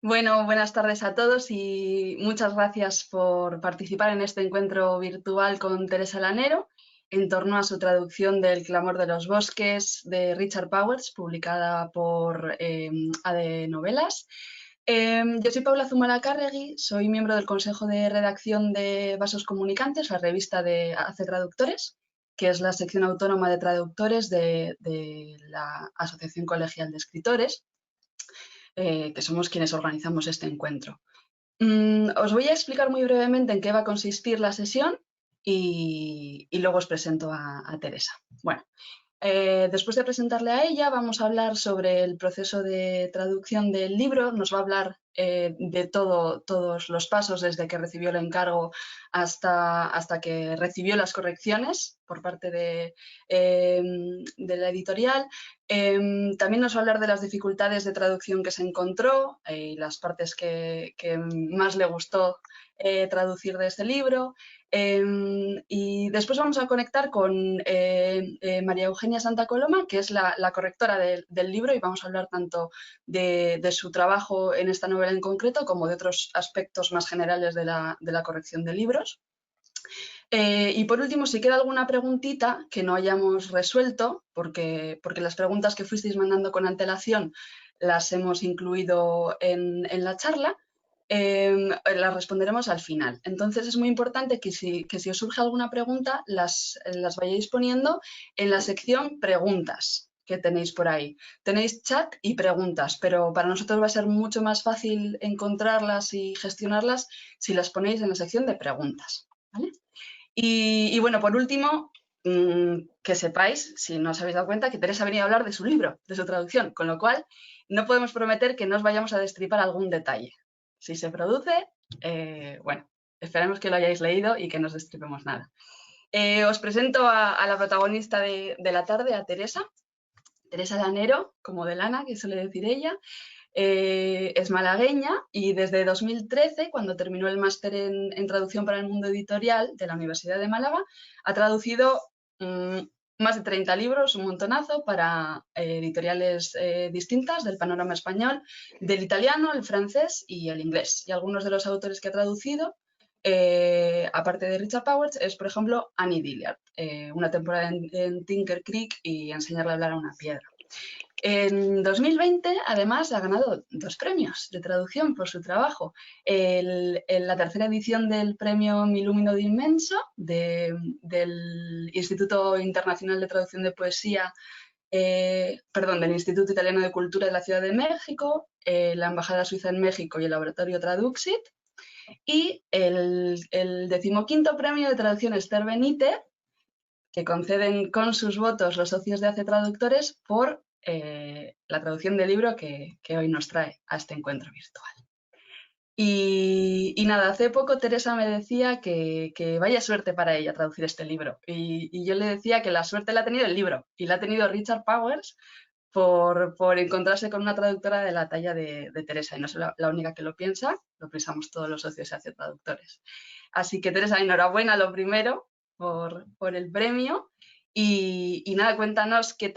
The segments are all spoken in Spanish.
Bueno, buenas tardes a todos y muchas gracias por participar en este encuentro virtual con Teresa Lanero en torno a su traducción del Clamor de los Bosques de Richard Powers, publicada por AD Novelas. Yo soy Paula Zumalacárregui, soy miembro del Consejo de Redacción de Vasos Comunicantes, la revista de AC Traductores, que es la sección autónoma de traductores de la Asociación Colegial de Escritores, que somos quienes organizamos este encuentro. Os voy a explicar muy brevemente en qué va a consistir la sesión y luego os presento a Teresa. Bueno, después de presentarle a ella, vamos a hablar sobre el proceso de traducción del libro. Nos va a hablar de todos los pasos, desde que recibió el encargo hasta que recibió las correcciones por parte de la editorial. También nos va a hablar de las dificultades de traducción que se encontró y las partes que más le gustó traducir de este libro. Y después vamos a conectar con María Eugenia Santa Coloma, que es la correctora del libro, y vamos a hablar tanto de su trabajo en esta novela en concreto como de otros aspectos más generales de la corrección de libros. Y por último, si queda alguna preguntita que no hayamos resuelto, porque las preguntas que fuisteis mandando con antelación las hemos incluido en la charla, las responderemos al final. Entonces es muy importante que si os surge alguna pregunta, las vayáis poniendo en la sección preguntas que tenéis por ahí. Tenéis chat y preguntas, pero para nosotros va a ser mucho más fácil encontrarlas y gestionarlas si las ponéis en la sección de preguntas, ¿vale? Y bueno, por último, que sepáis, si no os habéis dado cuenta, que Teresa ha venido a hablar de su libro, de su traducción, con lo cual no podemos prometer que no os vayamos a destripar algún detalle. Si se produce, bueno, esperemos que lo hayáis leído y que no os destripemos nada. Os presento a la protagonista de la tarde, a Teresa. Teresa Lanero, como de lana, que suele decir ella. Es malagueña y desde 2013, cuando terminó el máster en traducción para el mundo editorial de la Universidad de Málaga, ha traducido más de 30 libros, un montonazo, para editoriales distintas del panorama español, del italiano, el francés y el inglés. Y algunos de los autores que ha traducido, aparte de Richard Powers, es, por ejemplo, Annie Dillard, una temporada en Tinker Creek y Enseñarle a hablar a una piedra. En 2020, además, ha ganado 2 premios de traducción por su trabajo. En la tercera edición del premio Mi Lumino de Inmenso del Instituto Internacional de Traducción de Poesía, del Instituto Italiano de Cultura de la Ciudad de México, la Embajada Suiza en México y el Laboratorio Traduxit. Y el 15º premio de traducción Esther Benítez, que conceden con sus votos los socios de AC Traductores por la traducción del libro que hoy nos trae a este encuentro virtual. Y nada, hace poco Teresa me decía que vaya suerte para ella traducir este libro. Y yo le decía que la suerte la ha tenido el libro y la ha tenido Richard Powers por encontrarse con una traductora de la talla de Teresa. Y no soy la única que lo piensa, lo pensamos todos los socios de AC Traductores. Así que Teresa, enhorabuena lo primero por el premio. Y nada, cuéntanos qué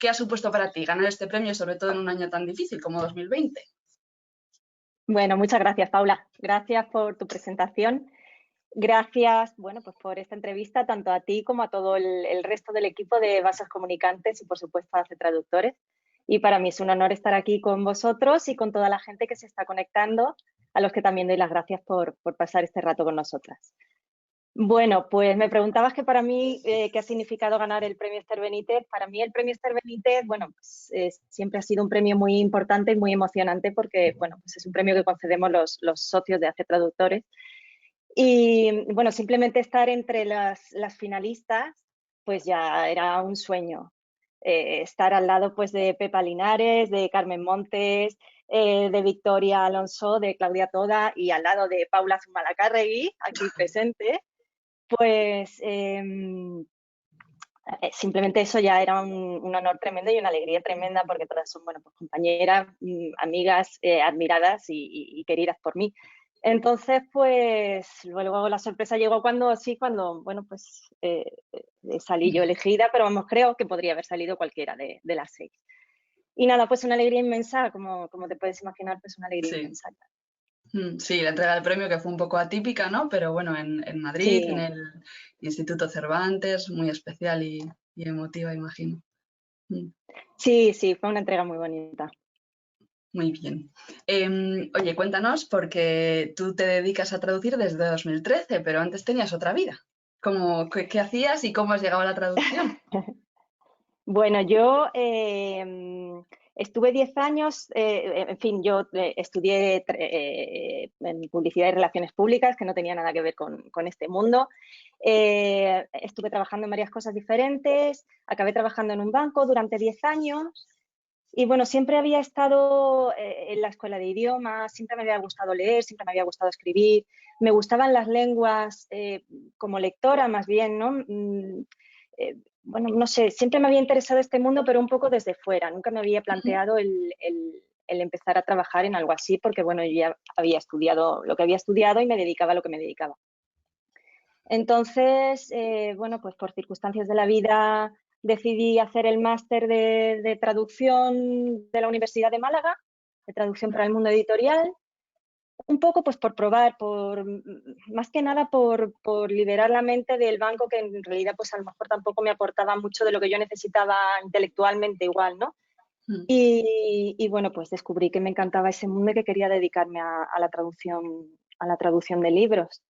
ha supuesto para ti ganar este premio, sobre todo en un año tan difícil como 2020. Bueno, muchas gracias, Paula. Gracias por tu presentación. Gracias, bueno, pues por esta entrevista, tanto a ti como a todo el resto del equipo de Vasos Comunicantes y, por supuesto, a AC Traductores. Y para mí es un honor estar aquí con vosotros y con toda la gente que se está conectando, a los que también doy las gracias por pasar este rato con nosotras. Bueno, pues me preguntabas que para mí, ¿qué ha significado ganar el premio Esther Benítez? Para mí el premio Esther Benítez, bueno, pues, siempre ha sido un premio muy importante y muy emocionante porque, bueno, pues es un premio que concedemos los socios de AC Traductores. Y, bueno, simplemente estar entre las finalistas, pues ya era un sueño. Estar al lado, pues, de Pepa Linares, de Carmen Montes, de Victoria Alonso, de Claudia Toda y al lado de Paula Zumalacárregui, aquí presente. Pues simplemente eso ya era un honor tremendo y una alegría tremenda porque todas son, bueno, pues compañeras, amigas, admiradas y queridas por mí. Entonces, pues luego la sorpresa llegó cuando, bueno, pues salí yo elegida, pero vamos, creo que podría haber salido cualquiera de las 6. Y nada, pues una alegría inmensa, como te puedes imaginar, pues una alegría Sí. inmensa. Sí, la entrega del premio que fue un poco atípica, ¿no? Pero bueno, en Madrid, en Sí, el Instituto Cervantes, muy especial y emotiva, imagino. Mm, sí, sí, fue una entrega muy bonita. Muy bien. Oye, cuéntanos, porque tú te dedicas a traducir desde 2013, pero antes tenías otra vida. ¿Qué hacías y cómo has llegado a la traducción? Bueno, yo estuve 10 años, en fin, yo estudié en publicidad y relaciones públicas, que no tenía nada que ver con este mundo. Estuve trabajando en varias cosas diferentes, acabé trabajando en un banco durante 10 años y bueno, siempre había estado en la escuela de idiomas, siempre me había gustado leer, siempre me había gustado escribir, me gustaban las lenguas como lectora más bien, ¿no? Bueno, no sé, siempre me había interesado este mundo, pero un poco desde fuera. Nunca me había Ujú, planteado el empezar a trabajar en algo así, porque bueno, yo ya había estudiado lo que había estudiado y me dedicaba a lo que me dedicaba. Entonces, bueno, pues por circunstancias de la vida decidí hacer el máster de traducción de la Universidad de Málaga, de traducción para el mundo editorial, un poco pues por probar, más que nada por liberar la mente del banco, que en realidad pues a lo mejor tampoco me aportaba mucho de lo que yo necesitaba intelectualmente igual, ¿no? mm, Y bueno, pues descubrí que me encantaba ese mundo y que quería dedicarme a la traducción de libros.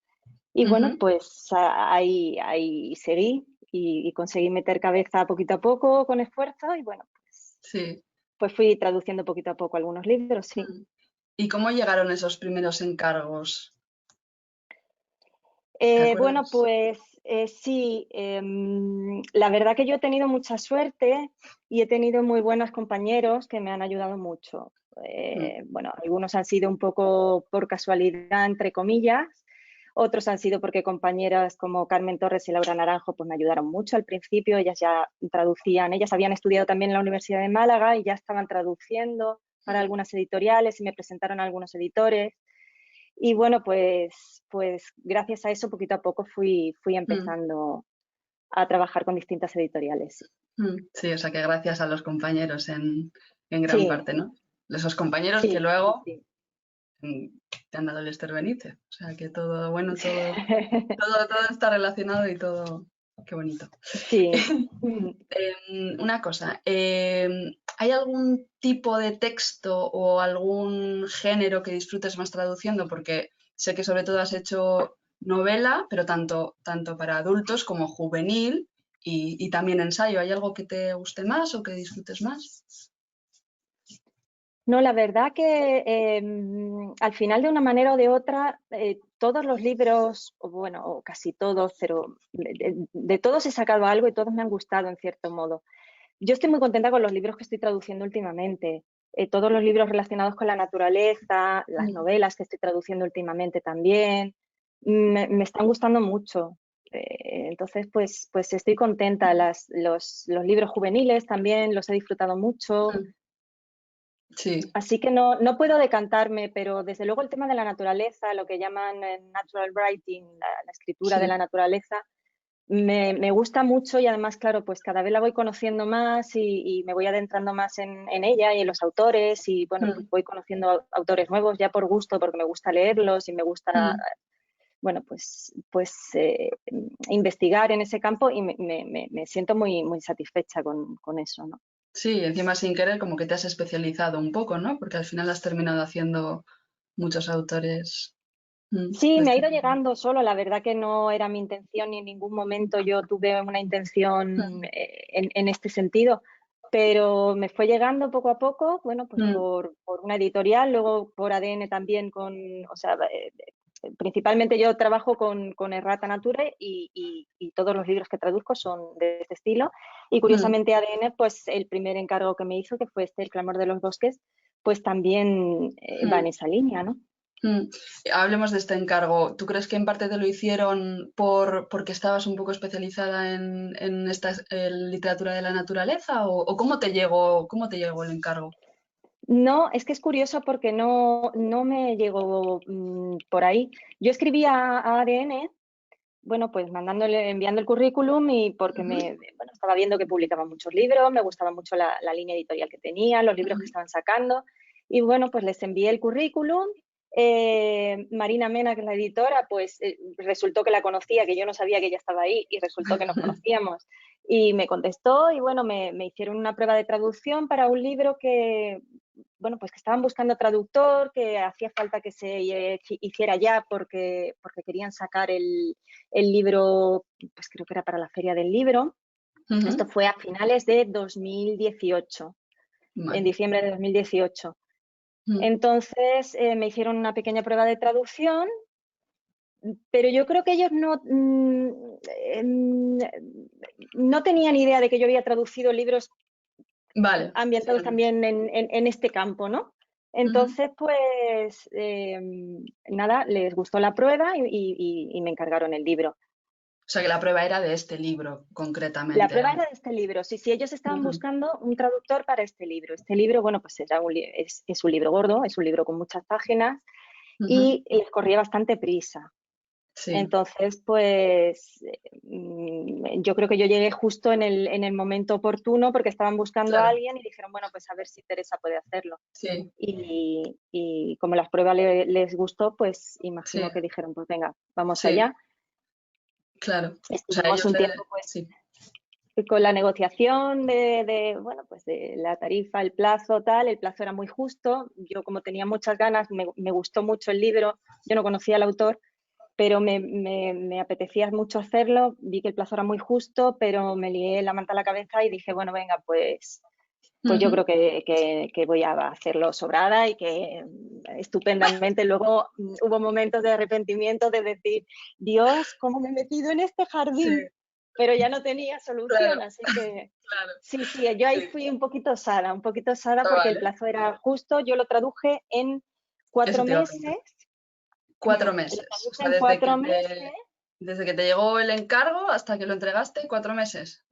Y bueno, ujú. pues ahí seguí y conseguí meter cabeza poquito a poco con esfuerzo y bueno, Sí. pues fui traduciendo poquito a poco algunos libros, sí. Mm. ¿Y cómo llegaron esos primeros encargos? ¿Te Bueno, acuerdas? pues sí, la verdad que yo he tenido mucha suerte y he tenido muy buenos compañeros que me han ayudado mucho. Mm, Bueno, algunos han sido un poco por casualidad, entre comillas, otros han sido porque compañeras como Carmen Torres y Laura Naranjo pues me ayudaron mucho al principio, ellas ya traducían, ellas habían estudiado también en la Universidad de Málaga y ya estaban traduciendo para mm, algunas editoriales y me presentaron a algunos editores. Y bueno, pues gracias a eso poquito a poco fui mm, empezando a trabajar con distintas editoriales. Sí, o sea que gracias a los compañeros en gran Sí, parte, ¿no? Esos compañeros que sí, sí, luego sí. mm, te han dado el Esther Benítez. O sea que todo, bueno, todo está relacionado y todo, qué bonito. Sí. Mm. Una cosa, ¿hay algún tipo de texto o algún género que disfrutes más traduciendo? Porque sé que sobre todo has hecho novela, pero tanto para adultos como juvenil y también ensayo. ¿Hay algo que te guste más o que disfrutes más? No, la verdad que al final de una manera o de otra, todos los libros, o bueno, o casi todos, pero de todos he sacado algo y todos me han gustado en cierto modo. Yo estoy muy contenta con los libros que estoy traduciendo últimamente. Todos los libros relacionados con la naturaleza, las Mm, novelas que estoy traduciendo últimamente también, me están gustando mucho. Entonces, pues estoy contenta. Los libros juveniles también los he disfrutado mucho. mm, sí, Así que no puedo decantarme, pero desde luego el tema de la naturaleza, lo que llaman natural writing, la escritura de sí. la naturaleza, me gusta mucho y además, claro, pues cada vez la voy conociendo más y me voy adentrando más en ella y en los autores y bueno, pues Mm, voy conociendo autores nuevos ya por gusto, porque me gusta leerlos y me gusta, mm. bueno, pues investigar en ese campo y me siento muy satisfecha con eso, ¿no? Sí, encima sin querer como que te has especializado un poco, ¿no? Porque al final has terminado haciendo muchos autores Sí, de me ha este ido tipo. llegando solo, la verdad que no era mi intención ni en ningún momento yo tuve una intención Mm, en este sentido, pero me fue llegando poco a poco, bueno, pues mm, por una editorial, luego por ADN también o sea, principalmente yo trabajo con Errata Nature y todos los libros que traduzco son de este estilo y mm. curiosamente ADN, pues el primer encargo que me hizo, que fue El clamor de los bosques, pues también va en Mm, esa línea, ¿no? mm. Hablemos de este encargo. ¿Tú crees que en parte te lo hicieron porque estabas un poco especializada en esta literatura de la naturaleza o cómo te llegó el encargo? No, es que es curioso porque no me llegó por ahí. Yo escribía a ADN bueno, pues enviando el currículum y porque bueno, estaba viendo que publicaban muchos libros, me gustaba mucho la línea editorial que tenían, los libros que estaban sacando y bueno, pues les envié el currículum. Marina Mena, que es la editora, pues resultó que la conocía, que yo no sabía que ella estaba ahí y resultó que nos conocíamos y me contestó y bueno, me hicieron una prueba de traducción para un libro que, bueno, pues que estaban buscando traductor, que hacía falta que se hiciera ya porque querían sacar el libro, pues creo que era para la Feria del Libro. Esto fue a finales de 2018, en Vale. diciembre de 2018. Entonces me hicieron una pequeña prueba de traducción, pero yo creo que ellos no tenían idea de que yo había traducido libros Vale. ambientados también en este campo, ¿no? Entonces, pues nada, les gustó la prueba y me encargaron el libro. O sea que la prueba era de este libro, La concretamente. prueba era de este libro, sí, ellos estaban buscando un traductor para este libro. Este libro, bueno, pues es un libro gordo, es un libro con muchas páginas y les corría bastante prisa. Sí. Entonces, pues yo creo que yo llegué justo en el momento oportuno porque estaban buscando a Claro. alguien y dijeron, bueno, pues a ver si Teresa puede hacerlo. Sí. Y como las pruebas les gustó, pues Sí. imagino que dijeron, pues venga, vamos Sí. allá. Claro. O sea, Estuvimos un tiempo pues sí. con la negociación bueno, pues de la tarifa, el plazo, tal. El plazo era muy justo. Yo como tenía muchas ganas, me gustó mucho el libro. Yo no conocía al autor, pero me apetecía mucho hacerlo. Vi que el plazo era muy justo, pero me lié la manta a la cabeza y dije, bueno, venga, pues yo creo que voy a hacerlo sobrada y que estupendamente. Luego hubo momentos de arrepentimiento de decir, Dios, ¿cómo me he metido en este Sí. jardín? Pero ya no tenía Claro. solución, así que Claro. sí, yo ahí Sí. fui un poquito osada porque el Vale. plazo era justo. Yo lo traduje en Eso 4 te iba a meses. preguntar. 4 Lo meses. O traduje sea, en 4 meses. desde que te llegó el encargo hasta que lo entregaste, 4 meses.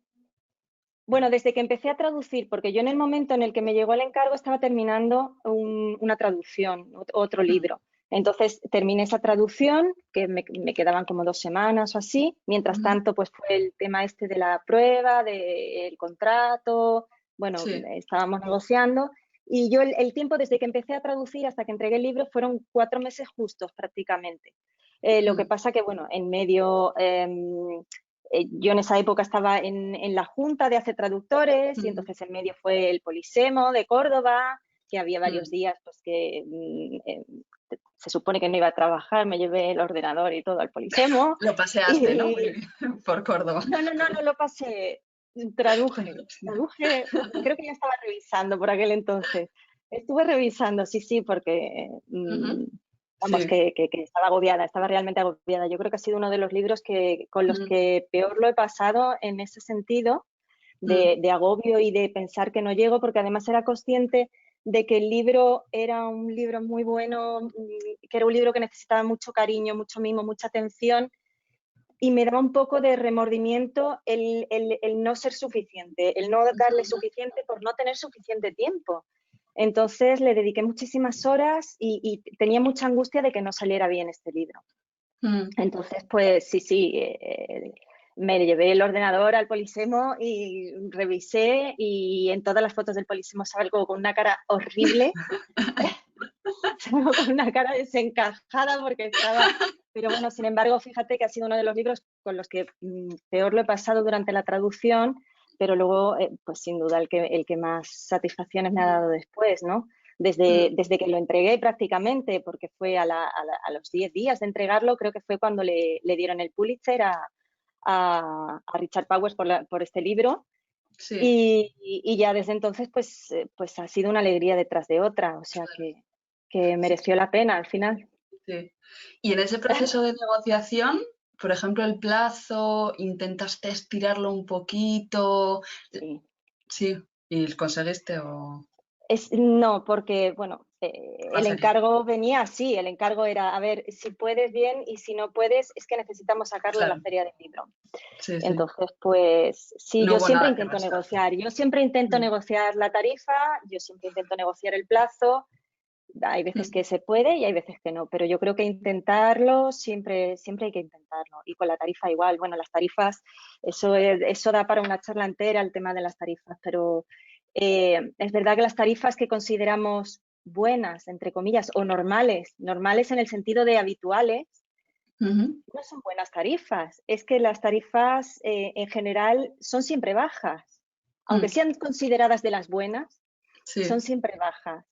Bueno, desde que empecé a traducir, porque yo en el momento en el que me llegó el encargo estaba terminando una traducción, otro libro. Entonces terminé esa traducción, que me quedaban como 2 semanas o así. Mientras tanto, pues fue el tema este de la prueba, del contrato. Bueno, Sí. estábamos negociando. Y yo el tiempo desde que empecé a traducir hasta que entregué el libro fueron 4 meses justos prácticamente. Lo que pasa que, bueno, en medio yo en esa época estaba en la Junta de Hace Traductores y entonces en medio fue el Polisemo de Córdoba, que había varios días pues que se supone que no iba a trabajar, me llevé el ordenador y todo al Polisemo. Lo paseaste, ¿no? Y Por Córdoba. no lo pasé, traduje, creo que ya estaba revisando por aquel entonces. Estuve revisando, sí, porque vamos, Sí. que estaba agobiada, estaba realmente agobiada. Yo creo que ha sido uno de los libros con los que peor lo he pasado en ese sentido de agobio y de pensar que no llego, porque además era consciente de que el libro era un libro muy bueno, que era un libro que necesitaba mucho cariño, mucho mimo, mucha atención, y me daba un poco de remordimiento el no ser suficiente, el no darle suficiente por no tener suficiente tiempo. Entonces le dediqué muchísimas horas y tenía mucha angustia de que no saliera bien este libro. Entonces, pues sí, me llevé el ordenador al Polisemo y revisé y en todas las fotos del Polisemo salgo con una cara horrible, salgo con una cara desencajada porque estaba... Pero bueno, sin embargo, fíjate que ha sido uno de los libros con los que peor lo he pasado durante la traducción, pero luego, pues sin duda, el que más satisfacciones me ha dado después, ¿no? Desde que lo entregué prácticamente, porque fue a los 10 días de entregarlo, creo que fue cuando le dieron el Pulitzer a Richard Powers por este libro. Sí. Y ya desde entonces, pues ha sido una alegría detrás de otra, o sea que Sí. mereció la pena al final. Sí. Y en ese proceso de negociación, por ejemplo, el plazo, intentaste estirarlo un poquito. Sí. Sí. ¿Y conseguiste o No, porque, bueno, va a el ser? encargo venía así, el encargo era, a ver, si puedes bien y si no puedes, es que necesitamos sacarlo a la Claro. feria del libro. Sí, sí. Entonces, pues sí, No yo hubo siempre nada que intento rascar. negociar, yo siempre intento negociar la tarifa, yo siempre intento negociar el plazo, Hay veces que se puede y hay veces que no, pero yo creo que intentarlo siempre, siempre hay que intentarlo. Y con la tarifa igual. Bueno, las tarifas, eso da para una charla entera el tema de las tarifas, pero es verdad que las tarifas que consideramos buenas, entre comillas, o normales, normales en el sentido de habituales, Ujú. no son buenas tarifas. Es que las tarifas en general son siempre bajas. Aunque Mm, sean consideradas de las buenas, son sí. siempre bajas.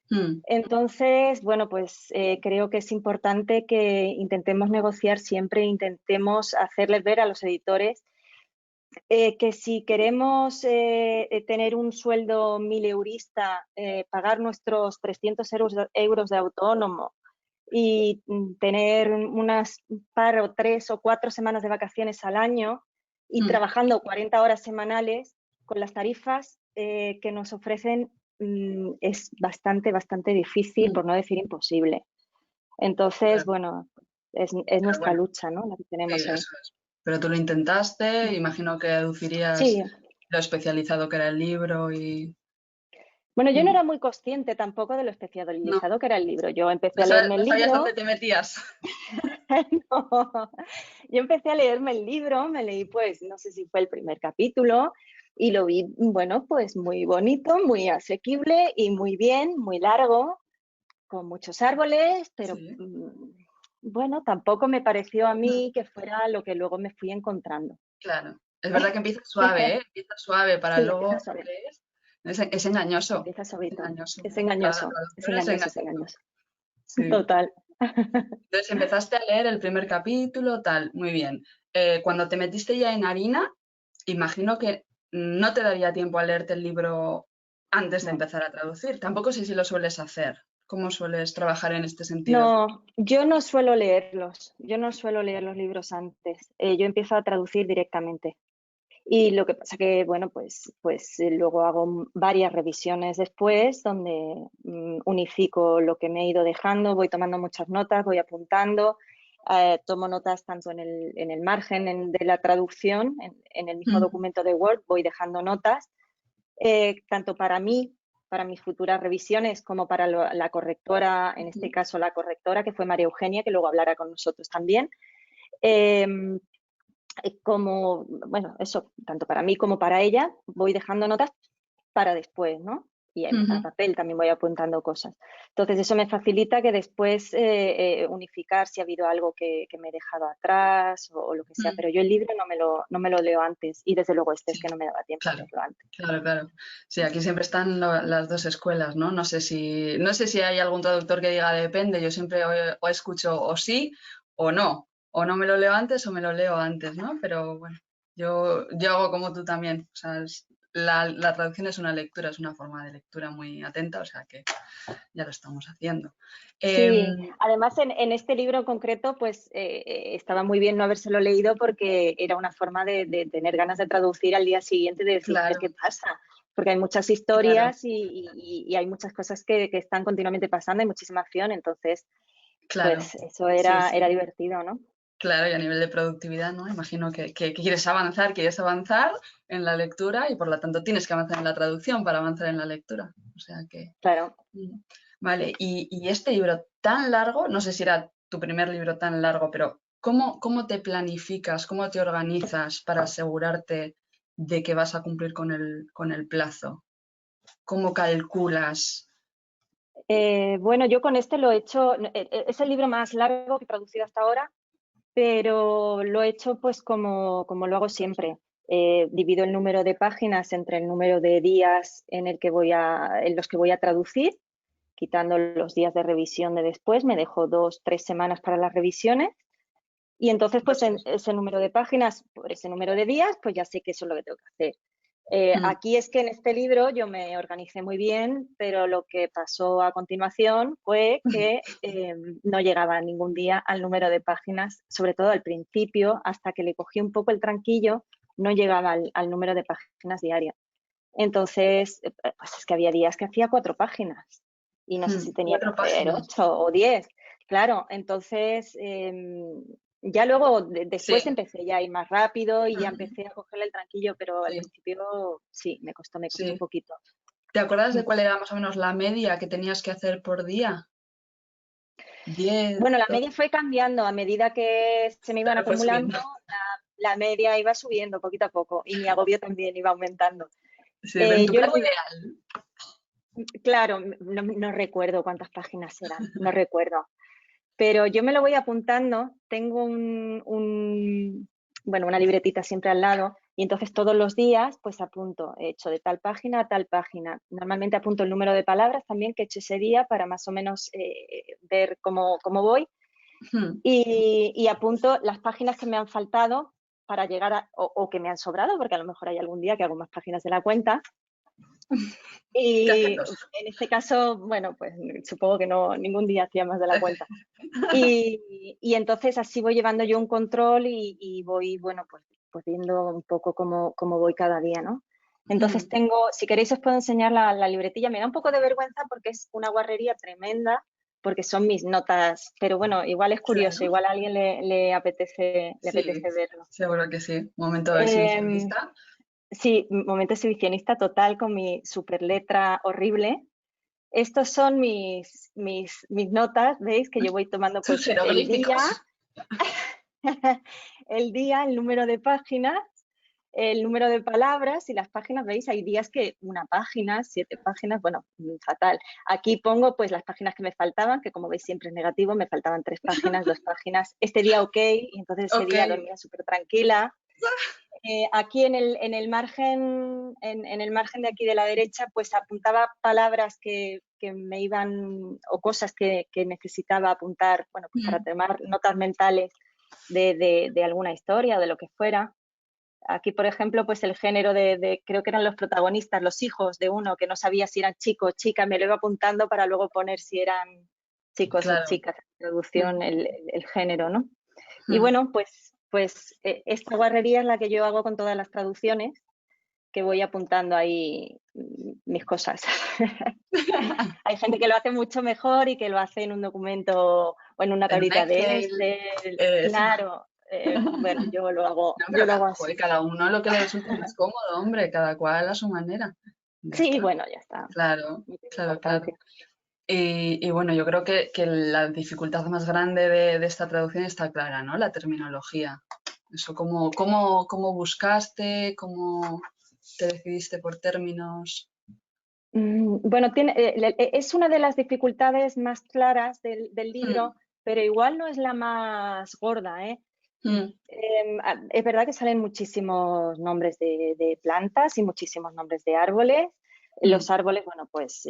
Mm, Entonces, bueno, pues creo que es importante que intentemos negociar siempre, intentemos hacerles ver a los editores que si queremos tener un sueldo mileurista, pagar nuestros 300 euros de autónomo y tener unas par o 3 o 4 semanas de vacaciones al año y mm, trabajando 40 horas semanales con las tarifas que nos ofrecen es bastante, bastante difícil, mm. por no decir imposible. Entonces, Claro, bueno, es pero nuestra bueno, lucha, ¿no? La que sí, tenemos ahí. eso es. Pero tú lo intentaste, imagino que deducirías Sí, lo especializado que era el libro y... bueno, yo no Mm, era muy consciente tampoco de lo no, especializado que era el libro. Yo empecé no, a leerme no el sabías dónde libro. te metías. No. Yo empecé a leerme el libro, me leí pues, no sé si fue el primer capítulo y lo vi, bueno, pues muy bonito, muy asequible y muy bien, muy largo, con muchos árboles, pero Sí, bueno, tampoco me pareció a mí que fuera lo que luego me fui encontrando. claro. Es verdad que empieza suave, ¿eh? Empieza suave para Sí, empieza luego suave, leer. Es engañoso. empieza suavito. Engañoso. Es Para la engañoso, es traducción es engañoso, es engañoso. engañoso. Sí. Total. Entonces empezaste a leer el primer capítulo, tal, muy bien. Cuando te metiste ya en harina, imagino que no te daría tiempo a leerte el libro antes de No. empezar a traducir. Tampoco sé si lo sueles hacer. ¿Cómo sueles trabajar en este sentido? No, yo no suelo leerlos, yo no suelo leer los libros antes, yo empiezo a traducir directamente. Y lo que pasa que, bueno, pues luego hago varias revisiones después donde unifico lo que me he ido dejando, voy tomando muchas notas, voy apuntando, tomo notas tanto en el margen de la traducción, en el mismo Mm, documento de Word, voy dejando notas tanto para mí, para mis futuras revisiones, como para la correctora, en este ujú, caso la correctora, que fue María Eugenia, que luego hablará con nosotros también. Eh, Como, bueno, eso, tanto para mí como para ella, voy dejando notas para después, ¿no? Y a ujú, papel también voy apuntando cosas. Entonces, eso me facilita que después unificar si ha habido algo que me he dejado atrás o lo que sea. mm. Pero yo el libro no me lo leo antes y desde luego este es Sí, que no me daba tiempo a claro, leerlo antes. claro, claro. Sí, aquí siempre están las dos escuelas, ¿no? No sé si hay algún traductor que diga depende, yo siempre o escucho o sí o no me lo leo antes o me lo leo antes, ¿no? Pero bueno, yo hago como tú también, o sea, la traducción es una lectura, es una forma de lectura muy atenta, o sea que ya lo estamos haciendo. Sí, Em, además en este libro en concreto, pues estaba muy bien no habérselo leído porque era una forma de tener ganas de traducir al día siguiente, de decir, claro, ¿qué pasa? Porque hay muchas claro, historias y hay muchas cosas que están continuamente pasando, hay muchísima acción, entonces, claro, pues eso sí, era sí. divertido, ¿no? Claro, y a nivel de productividad, ¿no? Imagino que quieres avanzar en la lectura y por lo tanto tienes que avanzar en la traducción para avanzar en la lectura. O sea que, Claro. mm, vale, y este libro tan largo, no sé si era tu primer libro tan largo, pero ¿cómo te planificas, cómo te organizas para asegurarte de que vas a cumplir con el plazo? ¿Cómo calculas? Bueno, yo con este lo he hecho, es el libro más largo que he traducido hasta ahora, pero lo he hecho pues como lo hago siempre. Divido el número de páginas entre el número de días en los que voy a traducir, quitando los días de revisión de después, me dejo 2, 3 semanas para las revisiones y entonces pues Dos, en tres. ese número de páginas, por ese número de días, pues ya sé que eso es lo que tengo que hacer. Mm, Aquí es que en este libro yo me organicé muy bien, pero lo que pasó a continuación fue que no llegaba ningún día al número de páginas, sobre todo al principio, hasta que le cogí un poco el tranquillo, no llegaba al número de páginas diarias. Entonces, pues es que había días que hacía 4 páginas y no sé si tenía que Cuatro hacer páginas. 8 o 10. Claro, entonces ya luego después Sí, empecé ya a ir más rápido y ya mm, empecé a cogerle el tranquillo, pero al sí, principio sí, me costó un sí. poquito. ¿Te acuerdas de cuál era más o menos la media que tenías que hacer por día? 10, Bueno, la 12, media fue cambiando a medida que se me iban pero fue acumulando, subiendo. la media iba subiendo poquito a poco y mi agobio también iba aumentando. Sí, en tu Yo lo caso voy, ideal. claro, no recuerdo cuántas páginas eran, no recuerdo, pero yo me lo voy apuntando, tengo bueno, una libretita siempre al lado y entonces todos los días pues apunto, he hecho de tal página a tal página. Normalmente apunto el número de palabras también que he hecho ese día para más o menos ver cómo voy. Hmm. Y apunto las páginas que me han faltado para llegar o que me han sobrado, porque a lo mejor hay algún día que hago más páginas de la cuenta. ¿Qué Y haces? en este caso, bueno, pues supongo que no, ningún día hacía más de la cuenta. Y entonces así voy llevando yo un control y voy, bueno, pues viendo un poco cómo voy cada día, ¿no? Entonces tengo, si queréis os puedo enseñar la libretilla. Me da un poco de vergüenza porque es una guarrería tremenda, porque son mis notas, pero bueno, igual es curioso, Claro, igual a alguien le sí, apetece verlo. seguro que sí. Momento Em, exhibicionista. sí, momento exhibicionista total con mi super letra horrible. Estos son mis notas, ¿veis? Que yo voy tomando Tus pues el día, jeroglíficos. el día, el número de páginas, el número de palabras y las páginas, ¿veis? Hay días que una página, 7 páginas, bueno, fatal. Aquí pongo pues las páginas que me faltaban, que como veis siempre es negativo, me faltaban 3 páginas, 2 páginas. Este día ok, y entonces ese Ok. día dormía súper tranquila. Aquí en el margen, en el margen de aquí de la derecha, pues apuntaba palabras que me iban, o cosas que necesitaba apuntar, bueno, pues para tomar notas mentales de alguna historia o de lo que fuera. Aquí, por ejemplo, pues el género creo que eran los protagonistas, los hijos de uno, que no sabía si eran chicos o chicas, me lo iba apuntando para luego poner si eran chicos o Claro. chicas, en traducción, el género, ¿no? Y Mm. bueno, pues esta guarrería es la que yo hago con todas las traducciones, que voy apuntando ahí mis cosas. Hay gente que lo hace mucho mejor y que lo hace en un documento o en una En un tablita de Excel. Excel. Eso. Claro, bueno, yo lo hago, No, yo pero lo hago joder, así. cada uno lo que le resulte más cómodo, hombre, cada cual a su manera. Ya Sí, está. bueno, ya está, Claro, no tiene claro, claro. importancia. Y bueno, yo creo que la dificultad más grande de esta traducción está clara, ¿no? La terminología. Eso, cómo buscaste, cómo te decidiste por términos. Bueno, es una de las dificultades más claras del Mm, libro, pero igual no es la más gorda, ¿eh? mm, Es verdad que salen muchísimos nombres de plantas y muchísimos nombres de árboles. Los mm, árboles, bueno, pues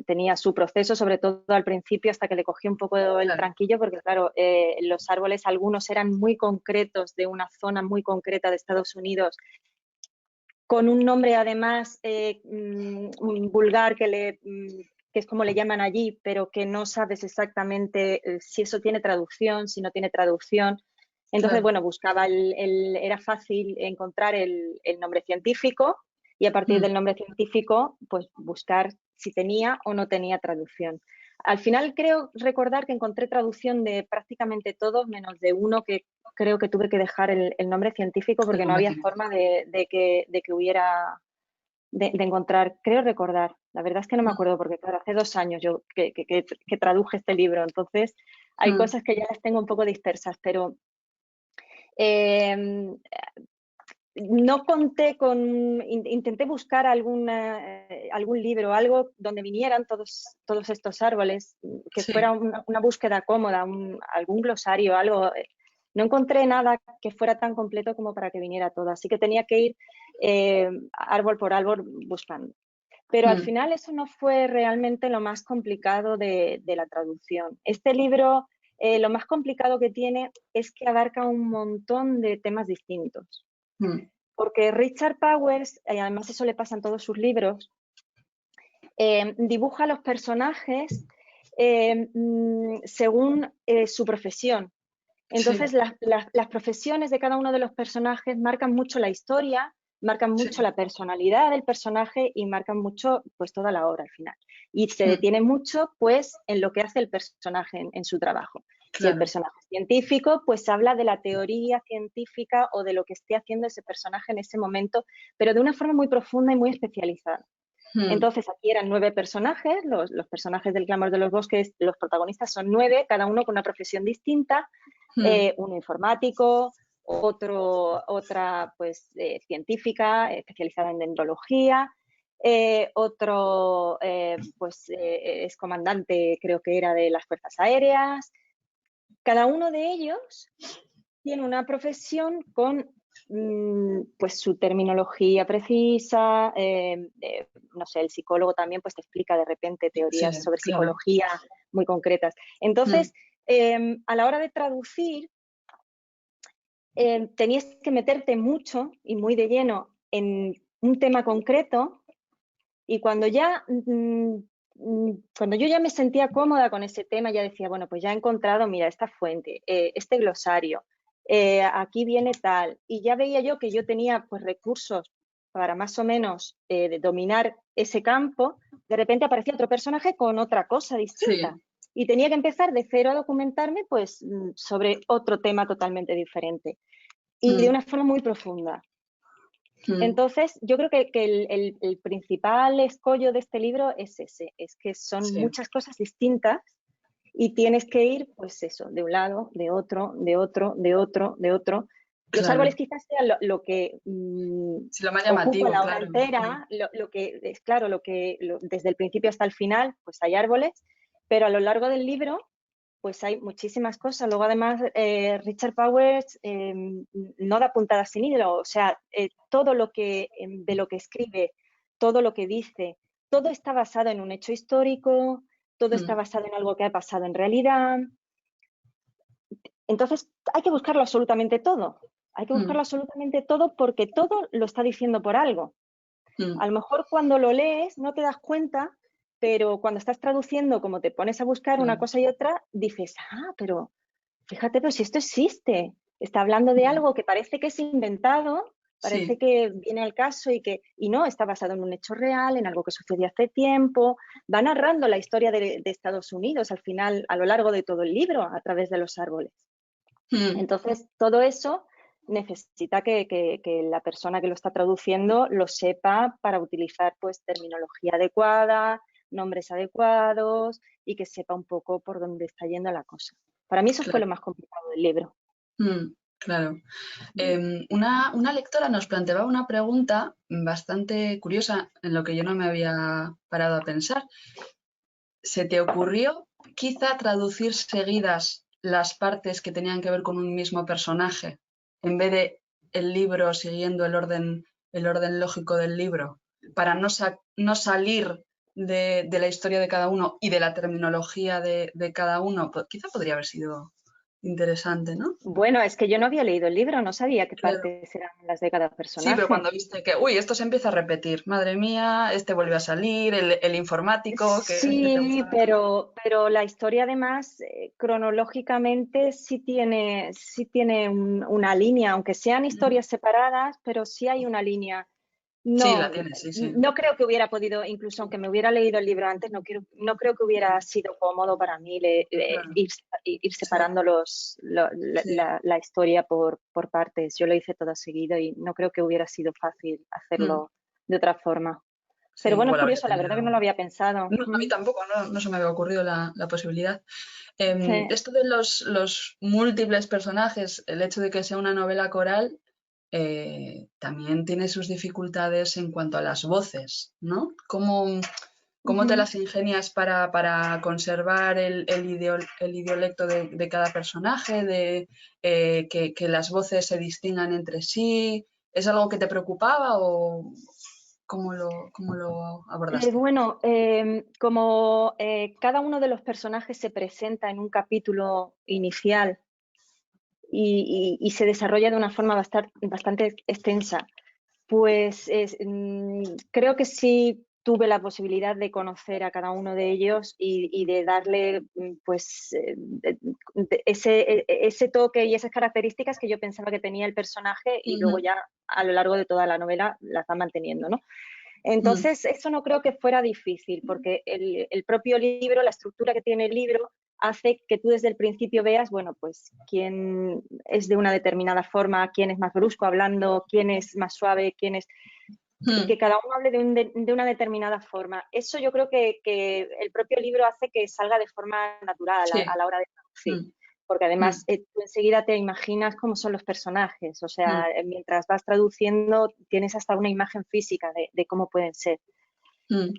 tenía su proceso, sobre todo al principio, hasta que le cogí un poco el claro, tranquillo, porque claro, los árboles, algunos eran muy concretos, de una zona muy concreta de Estados Unidos, con un nombre además vulgar que es como le llaman allí, pero que no sabes exactamente si eso tiene traducción, si no tiene traducción. Entonces, claro. bueno, buscaba, era fácil encontrar el nombre científico y a partir Mm, del nombre científico, pues buscar si tenía o no tenía traducción. Al final creo recordar que encontré traducción de prácticamente todos, menos de uno que creo que tuve que dejar el nombre científico el porque no nombre había científico. forma de que hubiera, de encontrar, creo recordar, la verdad es que no me Mm, acuerdo porque claro, hace 2 años yo que traduje este libro, entonces hay mm, cosas que ya las tengo un poco dispersas, pero eh, no conté intenté buscar algún libro, algo donde vinieran todos estos árboles, que sí, fuera una búsqueda cómoda, algún glosario, algo. No encontré nada que fuera tan completo como para que viniera todo, así que tenía que ir árbol por árbol buscando. Pero al mm, final eso no fue realmente lo más complicado de la traducción. Este libro, lo más complicado que tiene es que abarca un montón de temas distintos. mm, Porque Richard Powers, además eso le pasa en todos sus libros, dibuja a los personajes según su profesión. sí, Entonces, las profesiones de cada uno de los personajes marcan mucho la historia, marcan mucho sí, la personalidad del personaje y marcan mucho pues toda la obra al final. Y se mm, detiene mucho pues en lo que hace el personaje en su trabajo. Si el claro. personaje es científico, pues habla de la teoría científica o de lo que esté haciendo ese personaje en ese momento, pero de una forma muy profunda y muy especializada. Entonces aquí eran 9 personajes, los personajes del Clamor de los Bosques, los protagonistas son 9, cada uno con una profesión distinta, uno informático, otra pues científica especializada en dendrología, otro pues es comandante, creo que era de las Fuerzas Aéreas. Cada uno de ellos tiene una profesión con pues su terminología precisa, no sé, el psicólogo también pues te explica de repente Sí, teorías sobre claro. psicología muy concretas. Entonces, a la hora de traducir, tenías que meterte mucho y muy de lleno en un tema concreto y cuando yo ya me sentía cómoda con ese tema, ya decía, bueno, pues ya he encontrado, mira, esta fuente, este glosario, aquí viene tal, y ya veía yo que yo tenía pues recursos para más o menos dominar ese campo, de repente aparecía otro personaje con otra cosa distinta. Sí. Y tenía que empezar de cero a documentarme pues sobre otro tema totalmente diferente y de una forma muy profunda. Entonces, yo creo que el principal escollo de este libro es ese, es que son Sí, muchas cosas distintas y tienes que ir, pues eso, de un lado, de otro, de otro, de otro, de otro. Los árboles claro. quizás sean lo que Sí, lo más ocupa llamativo, la obra claro. entera, lo que es claro, desde el principio hasta el final, pues hay árboles, pero a lo largo del libro pues hay muchísimas cosas. Luego, además, Richard Powers no da puntadas sin hilo. O sea, todo lo que, de lo que escribe, todo lo que dice, todo está basado en un hecho histórico, todo está basado en algo que ha pasado en realidad. Entonces, hay que buscarlo absolutamente todo. Hay que buscarlo absolutamente todo porque todo lo está diciendo por algo. A lo mejor cuando lo lees no te das cuenta, pero cuando estás traduciendo, como te pones a buscar una cosa y otra, dices, pero fíjate, pero si esto existe. Está hablando de algo que parece que es inventado, parece Sí. que viene al caso y no, está basado en un hecho real, en algo que sucedió hace tiempo. Va narrando la historia de Estados Unidos al final, a lo largo de todo el libro, a través de los árboles. Entonces, todo eso necesita que la persona que lo está traduciendo lo sepa para utilizar pues terminología adecuada, nombres adecuados y que sepa un poco por dónde está yendo la cosa. Para mí eso fue Claro. lo más complicado del libro. Claro. Una lectora nos planteaba una pregunta bastante curiosa en lo que yo no me había parado a pensar. ¿Se te ocurrió quizá traducir seguidas las partes que tenían que ver con un mismo personaje en vez de el libro siguiendo el orden lógico del libro para no salir de la historia de cada uno y de la terminología de cada uno? Pues quizá podría haber sido interesante, ¿no? Bueno, es que yo no había leído el libro, no sabía qué Claro. partes eran las de cada Sí, pero personaje. cuando viste que, uy, esto se empieza a repetir, madre mía, este vuelve a salir, el informático, que este te Sí, gustaba. pero la historia además cronológicamente sí tiene una línea, aunque sean historias separadas, pero sí hay una línea. Sí, la No, tienes, sí, sí. no creo que hubiera podido, incluso aunque me hubiera leído el libro antes, no creo que hubiera sido cómodo para mí Claro, ir sí, separando sí. la historia por partes. Yo lo hice todo seguido y no creo que hubiera sido fácil Mm, hacerlo de otra forma. sí, Pero bueno, es igual habría curioso, la verdad que no tenido. lo había pensado. No, a mí tampoco, no se me había ocurrido la posibilidad. Sí. Esto de los múltiples personajes, el hecho de que sea una novela coral, también tiene sus dificultades en cuanto a las voces, ¿no? ¿Cómo te Ujú. las ingenias para conservar el idiolecto de cada personaje, que las voces se distingan entre sí? ¿Es algo que te preocupaba o cómo lo abordaste? Bueno, como cada uno de los personajes se presenta en un capítulo inicial y se desarrolla de una forma bastante extensa, pues creo que sí tuve la posibilidad de conocer a cada uno de ellos y de darle pues ese toque y esas características que yo pensaba que tenía el personaje y luego Ujú, ya a lo largo de toda la novela las va manteniendo, ¿no? mm, Entonces, eso no creo que fuera difícil, porque el propio libro, la estructura que tiene el libro, hace que tú desde el principio veas, bueno, pues quién es de una determinada forma, quién es más brusco hablando, quién es más suave, quién es... y que cada uno hable de una determinada forma. Eso yo creo que el propio libro hace que salga de forma natural Sí. a la hora de traducir. Porque además tú enseguida te imaginas cómo son los personajes. O sea, mientras vas traduciendo tienes hasta una imagen física de cómo pueden ser.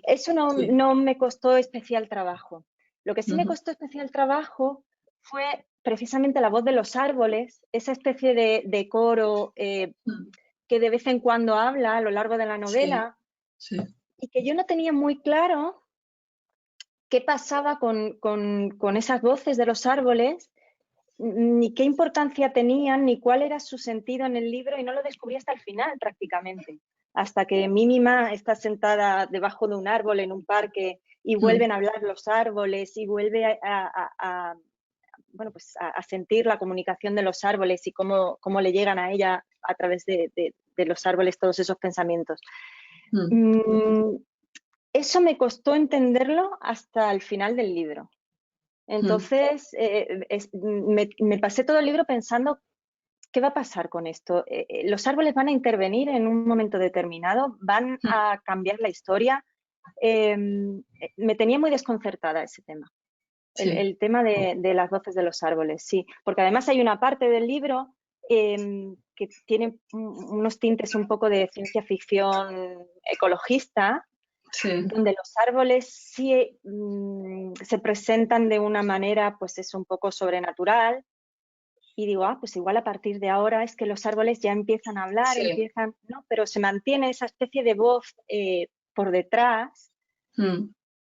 Eso no me costó especial trabajo. Lo que sí me costó especial trabajo fue precisamente la voz de los árboles, esa especie de coro que de vez en cuando habla a lo largo de la novela, y que yo no tenía muy claro qué pasaba con esas voces de los árboles, ni qué importancia tenían, ni cuál era su sentido en el libro, y no lo descubrí hasta el final prácticamente. Hasta que Mínima está sentada debajo de un árbol en un parque y vuelven a hablar los árboles y vuelve bueno, pues a sentir la comunicación de los árboles y cómo le llegan a ella a través de los árboles todos esos pensamientos. Eso me costó entenderlo hasta el final del libro. Entonces, me pasé todo el libro pensando, ¿qué va a pasar con esto? ¿Los árboles van a intervenir en un momento determinado? ¿Van a cambiar la historia? Me tenía muy desconcertada ese tema. El tema de las voces de los árboles, sí. Porque además hay una parte del libro que tiene unos tintes un poco de ciencia ficción ecologista, donde los árboles sí se presentan de una manera, pues es un poco sobrenatural. Y digo, pues igual a partir de ahora es que los árboles ya empiezan a hablar, ¿no? Pero se mantiene esa especie de voz por detrás,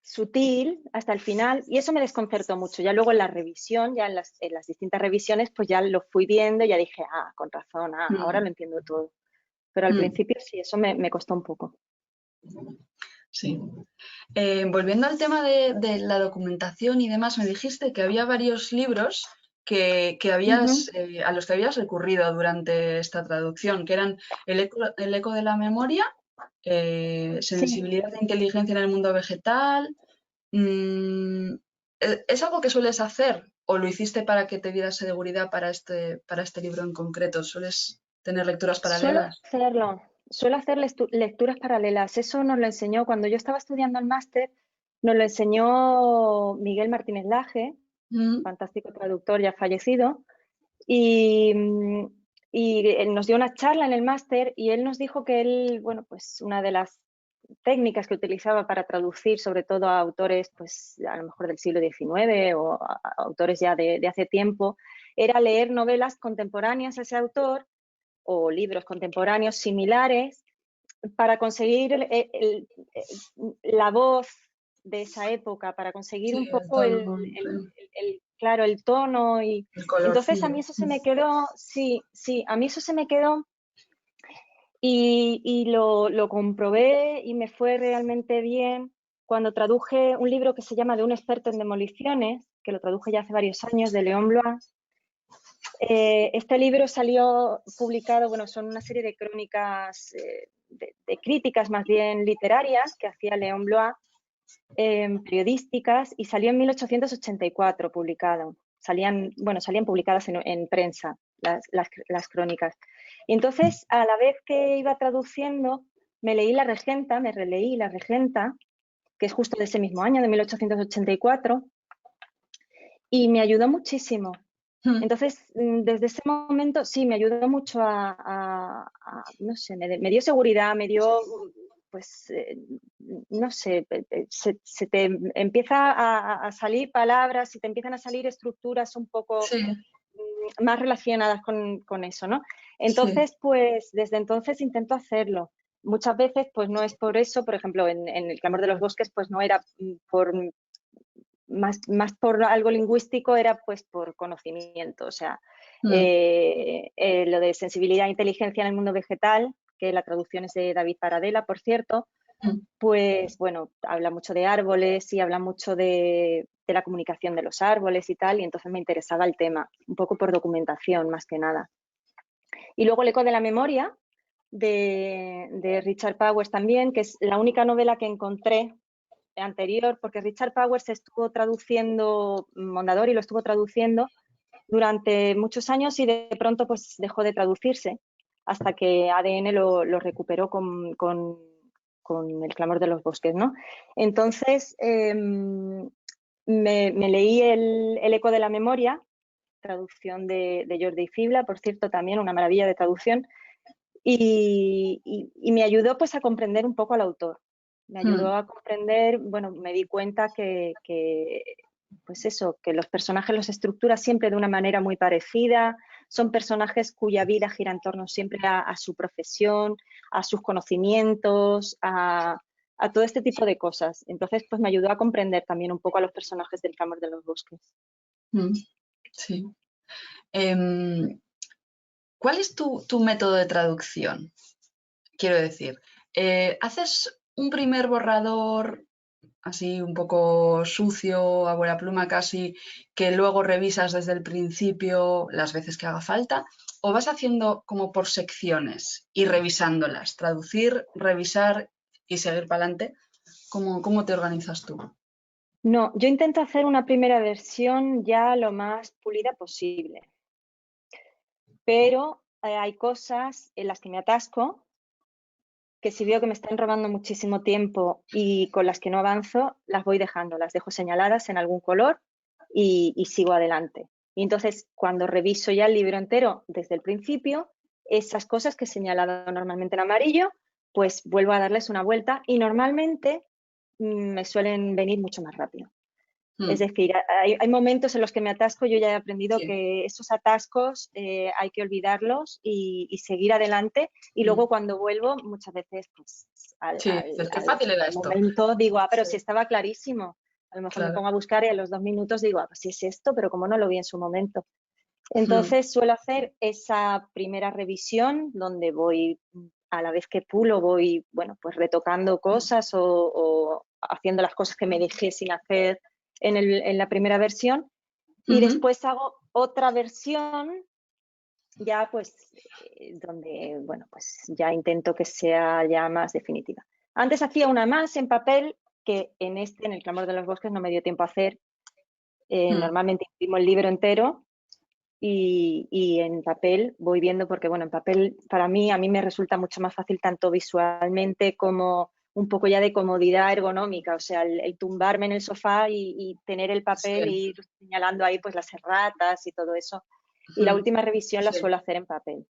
sutil, hasta el final, y eso me desconcertó mucho. Ya luego en la revisión, ya en las distintas revisiones, pues ya lo fui viendo y ya dije, con razón, ahora lo entiendo todo. Pero al principio sí, eso me costó un poco. Sí. Volviendo al tema de la documentación y demás, me dijiste que había varios libros que habías, a los que habías recurrido durante esta traducción, que eran El eco de la memoria, Sensibilidad e inteligencia en el mundo vegetal. ¿Es algo que sueles hacer o lo hiciste para que te dieras seguridad para este libro en concreto? ¿Sueles tener lecturas paralelas? Suelo hacer lecturas paralelas. Eso nos lo enseñó cuando yo estaba estudiando el máster, nos lo enseñó Miguel Martínez Laje, fantástico traductor ya fallecido, y él nos dio una charla en el máster y él nos dijo que él, bueno, pues una de las técnicas que utilizaba para traducir, sobre todo a autores, pues a lo mejor del siglo XIX o a autores ya de hace tiempo, era leer novelas contemporáneas a ese autor o libros contemporáneos similares para conseguir la voz de esa época, para conseguir un poco el tono y el color. Entonces a mí eso se me quedó, a mí eso se me quedó y lo comprobé y me fue realmente bien cuando traduje un libro que se llama De un experto en demoliciones, que lo traduje ya hace varios años, de Léon Blois. Este libro salió publicado, bueno, son una serie de crónicas, de críticas más bien literarias que hacía Léon Blois, periodísticas, y salió en 1884 publicado. Salían publicadas en prensa las crónicas. Y entonces, a la vez que iba traduciendo, me releí La Regenta, que es justo de ese mismo año, de 1884, y me ayudó muchísimo. Entonces, desde ese momento, sí, me ayudó mucho no sé, me dio seguridad, me dio, pues, no sé, se te empieza a salir palabras y te empiezan a salir estructuras un poco más relacionadas con eso, ¿no? Entonces, pues, desde entonces intento hacerlo. Muchas veces, pues, no es por eso, por ejemplo, en El clamor de los bosques, pues, no era más por algo lingüístico, era pues por conocimiento, o sea, lo de sensibilidad e inteligencia en el mundo vegetal, que la traducción es de David Paradela, por cierto, pues bueno, habla mucho de árboles y habla mucho de la comunicación de los árboles y tal, y entonces me interesaba el tema, un poco por documentación más que nada. Y luego El eco de la memoria, de Richard Powers también, que es la única novela que encontré anterior, porque Richard Powers estuvo traduciendo Mondadori, lo estuvo traduciendo durante muchos años y de pronto pues dejó de traducirse. hasta que ADN lo recuperó con El clamor de los bosques, ¿no? Entonces, me leí el eco de la memoria, traducción de Jordi Fibla, por cierto, también una maravilla de traducción, y me ayudó pues a comprender un poco al autor. Me ayudó a comprender, bueno, me di cuenta que pues eso, que los personajes los estructura siempre de una manera muy parecida, son personajes cuya vida gira en torno siempre a su profesión, a sus conocimientos, a todo este tipo de cosas. Entonces, pues me ayudó a comprender también un poco a los personajes del Clamor de los Bosques. Sí. ¿Cuál es tu método de traducción? Quiero decir, ¿haces un primer borrador así un poco sucio, a buena pluma casi, que luego revisas desde el principio las veces que haga falta? ¿O vas haciendo como por secciones y revisándolas? Traducir, revisar y seguir para adelante. ¿Cómo te organizas tú? No, yo intento hacer una primera versión ya lo más pulida posible. Pero hay cosas en las que me atasco, que si veo que me están robando muchísimo tiempo y con las que no avanzo, las voy dejando, las dejo señaladas en algún color y sigo adelante. Y entonces, cuando reviso ya el libro entero desde el principio, esas cosas que he señalado normalmente en amarillo, pues vuelvo a darles una vuelta y normalmente me suelen venir mucho más rápido. Es decir, hay momentos en los que me atasco, yo ya he aprendido que esos atascos hay que olvidarlos y seguir adelante. Y luego cuando vuelvo, muchas veces, pues qué fácil era al esto. momento digo, pero si estaba clarísimo. A lo mejor me pongo a buscar y a los 2 minutos digo, pues sí es esto, pero como no lo vi en su momento. Entonces suelo hacer esa primera revisión donde voy, a la vez que pulo, voy, bueno, pues retocando cosas o haciendo las cosas que me dejé sin hacer en la primera versión, y después hago otra versión ya pues donde, bueno, pues ya intento que sea ya más definitiva. Antes hacía una más en papel que en El Clamor de los Bosques no me dio tiempo a hacer. Normalmente imprimo el libro entero y en papel voy viendo, porque bueno, en papel a mí me resulta mucho más fácil tanto visualmente como un poco ya de comodidad ergonómica, o sea, el tumbarme en el sofá y tener el papel y ir señalando ahí pues las erratas y todo eso. Y la última revisión la suelo hacer en papel.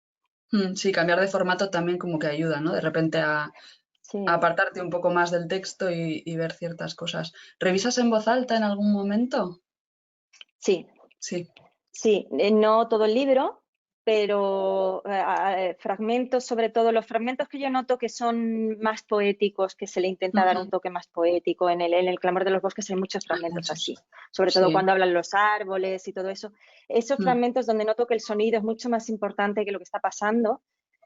Sí, cambiar de formato también como que ayuda, ¿no? De repente a apartarte un poco más del texto y ver ciertas cosas. ¿Revisas en voz alta en algún momento? Sí. Sí. Sí, no todo el libro, pero fragmentos, sobre todo los fragmentos que yo noto que son más poéticos, que se le intenta dar un toque más poético. En el Clamor de los Bosques hay muchos fragmentos así, sobre todo cuando hablan los árboles y todo eso. Esos fragmentos donde noto que el sonido es mucho más importante que lo que está pasando,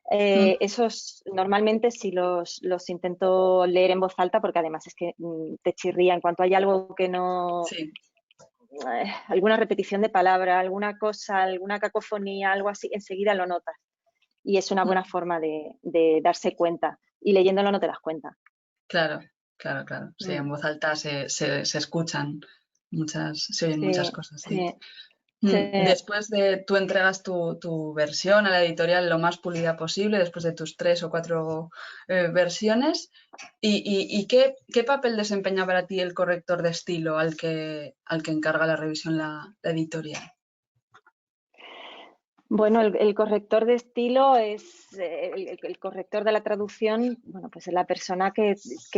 esos normalmente sí los intento leer en voz alta, porque además es que te chirría en cuanto hay algo que no... alguna repetición de palabra, alguna cosa, alguna cacofonía, algo así, enseguida lo notas. Y es una buena forma de darse cuenta. Y leyéndolo no te das cuenta. Claro. Sí, en voz alta se escuchan se oyen muchas cosas, sí. Después de tú entregas tu versión a la editorial lo más pulida posible, después de tus 3 o 4 versiones. ¿Y qué papel desempeña para ti el corrector de estilo al que encarga la revisión la editorial? Bueno, el corrector de estilo es el corrector de la traducción, bueno, pues es la persona que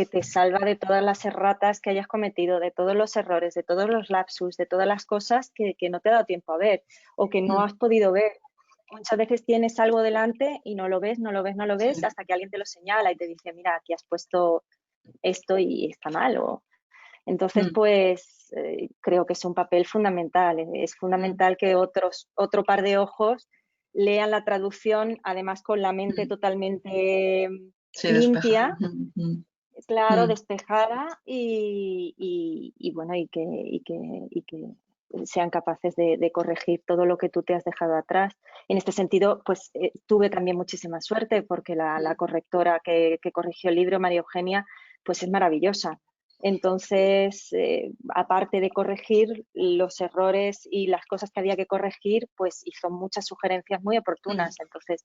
te salva de todas las erratas que hayas cometido, de todos los errores, de todos los lapsus, de todas las cosas que no te ha dado tiempo a ver o que no has podido ver. Muchas veces tienes algo delante y no lo ves hasta que alguien te lo señala y te dice, mira, aquí has puesto esto y está mal. Entonces, pues creo que es un papel fundamental. Es fundamental que otro par de ojos lean la traducción, además con la mente totalmente limpia, claro, despejada y bueno, y que sean capaces de corregir todo lo que tú te has dejado atrás. En este sentido, pues tuve también muchísima suerte porque la correctora que corrigió el libro, María Eugenia, pues es maravillosa. Entonces, aparte de corregir los errores y las cosas que había que corregir, pues hizo muchas sugerencias muy oportunas. Entonces,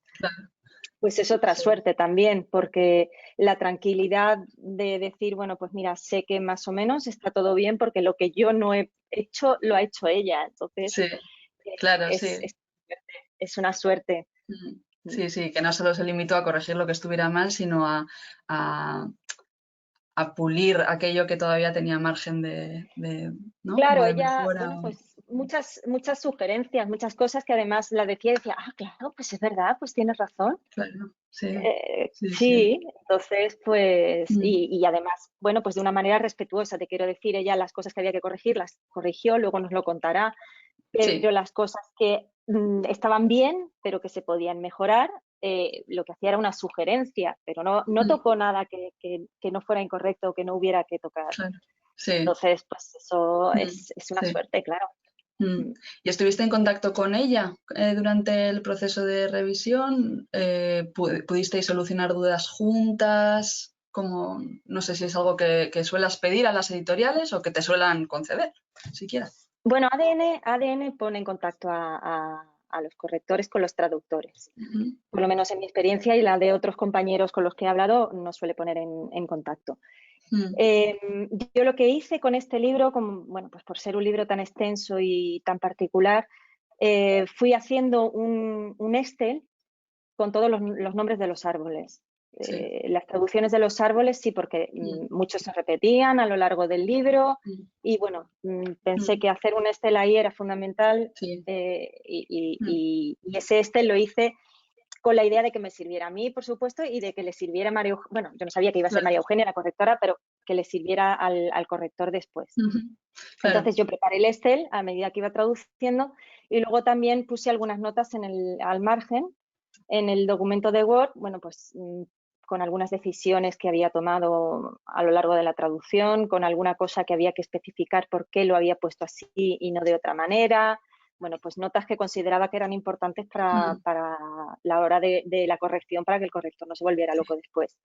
Pues es otra Sí, suerte también, porque la tranquilidad de decir, bueno, pues mira, sé que más o menos está todo bien porque lo que yo no he hecho, lo ha hecho ella. Entonces, sí, claro, es, sí. es, es una suerte. Sí, sí, que no solo se limitó a corregir lo que estuviera mal, sino a, a pulir aquello que todavía tenía margen de, ¿no? Como Claro, de ella, mejora. bueno, pues muchas sugerencias, muchas cosas que además la decía y decía, ah, claro, pues es verdad, pues tienes razón. Claro, sí, sí, sí. Sí, entonces, pues, Mm, y además, bueno, pues de una manera respetuosa, te quiero decir, ella las cosas que había que corregir las corrigió, luego nos lo contará, pero sí, las cosas que estaban bien, pero que se podían mejorar, lo que hacía era una sugerencia, pero no mm, tocó nada que no fuera incorrecto o que no hubiera que tocar. claro, sí, Entonces, pues eso es una sí. suerte, claro. Mm. Mm. ¿Y estuviste en contacto con ella durante el proceso de revisión? ¿Pudisteis solucionar dudas juntas? Como, no sé si es algo que suelas pedir a las editoriales o que te suelan conceder, siquiera. Bueno, ADN pone en contacto a los correctores con los traductores. Ujú, Por lo menos en mi experiencia y la de otros compañeros con los que he hablado, nos suele poner en contacto. mm, Eh, yo lo que hice con este libro, bueno, pues por ser un libro tan extenso y tan particular, fui haciendo un Excel con todos los nombres de los árboles. sí, Las traducciones de los árboles sí, porque mm, muchos se repetían a lo largo del libro mm, y bueno, pensé mm, que hacer un Excel ahí era fundamental sí, mm, y ese Excel lo hice con la idea de que me sirviera a mí, por supuesto, y de que le sirviera a María Eugenia. Bueno, yo no sabía que iba a ser claro, María Eugenia la correctora, pero que le sirviera al corrector después. ujú, claro, Entonces yo preparé el Excel a medida que iba traduciendo y luego también puse algunas notas al margen en el documento de Word, bueno, pues con algunas decisiones que había tomado a lo largo de la traducción, con alguna cosa que había que especificar por qué lo había puesto así y no de otra manera. Bueno, pues notas que consideraba que eran importantes mm, para la hora de la corrección, para que el corrector no se volviera sí, loco después.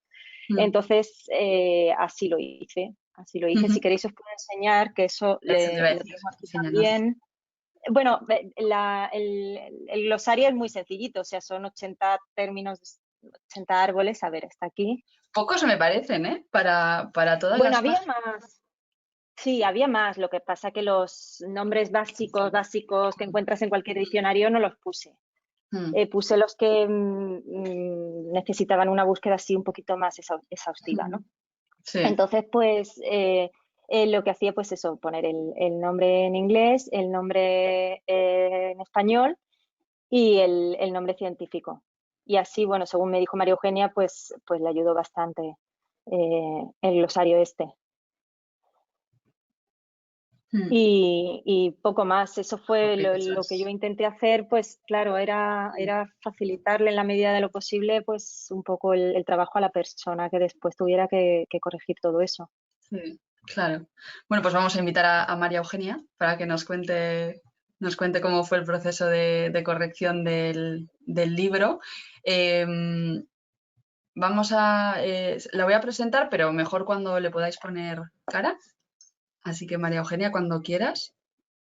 mm, Entonces, así lo hice. Así lo hice. Si ujú. queréis os puedo enseñar que eso Eso te iba a lo decir, tengo aquí enséñanos. también. Bueno, el glosario es muy sencillito, o sea, son 80 términos, 80 árboles, a ver, hasta aquí. Pocos me parecen, ¿eh? Para todas Bueno, las había páginas. más, sí, había más, lo que pasa que los nombres básicos que encuentras en cualquier diccionario no los puse. Mm, Puse los que necesitaban una búsqueda así un poquito más exhaustiva, ¿no? mm, sí. Entonces, pues lo que hacía, pues eso, poner el nombre en inglés, el nombre en español y el nombre científico. Y así, bueno, según me dijo María Eugenia, pues le ayudó bastante el glosario este. Mm, Y poco más, eso fue poquito lo que yo más. intenté hacer, pues claro, era facilitarle en la medida de lo posible, pues un poco el trabajo a la persona que después tuviera que corregir todo eso. Sí, claro. Bueno, pues vamos a invitar a María Eugenia para que nos cuente cómo fue el proceso de corrección del libro. Em, la voy a presentar, pero mejor cuando le podáis poner cara. Así que María Eugenia, cuando quieras,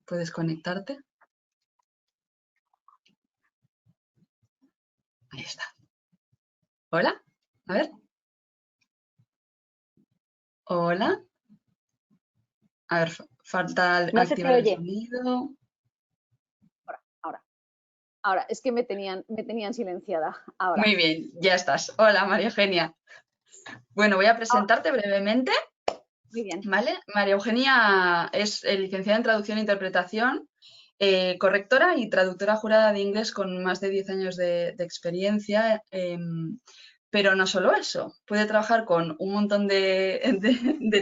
puedes conectarte. Ahí está. Hola. A ver. Hola. A ver, falta No se te activar el oye. sonido. Ahora, ahora. Ahora, es que me tenían silenciada. Ahora. Muy bien, ya estás. Hola, María Eugenia. Bueno, voy a Ah, presentarte brevemente. muy bien. ¿Vale? María Eugenia es licenciada en Traducción e Interpretación, correctora y traductora jurada de inglés con más de 10 años de experiencia. Pero no solo eso, puede trabajar con un montón de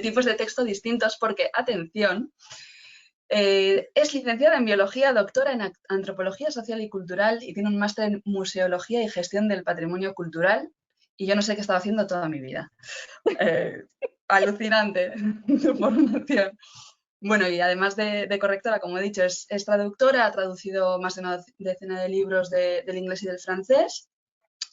tipos de texto distintos porque, atención, es licenciada en Biología, doctora en Antropología Social y Cultural y tiene un máster en Museología y Gestión del Patrimonio Cultural. Y yo no sé qué estaba haciendo toda mi vida. Eh, Alucinante tu formación. Bueno, y además de correctora, como he dicho, es traductora, ha traducido más de una decena de libros del inglés y del francés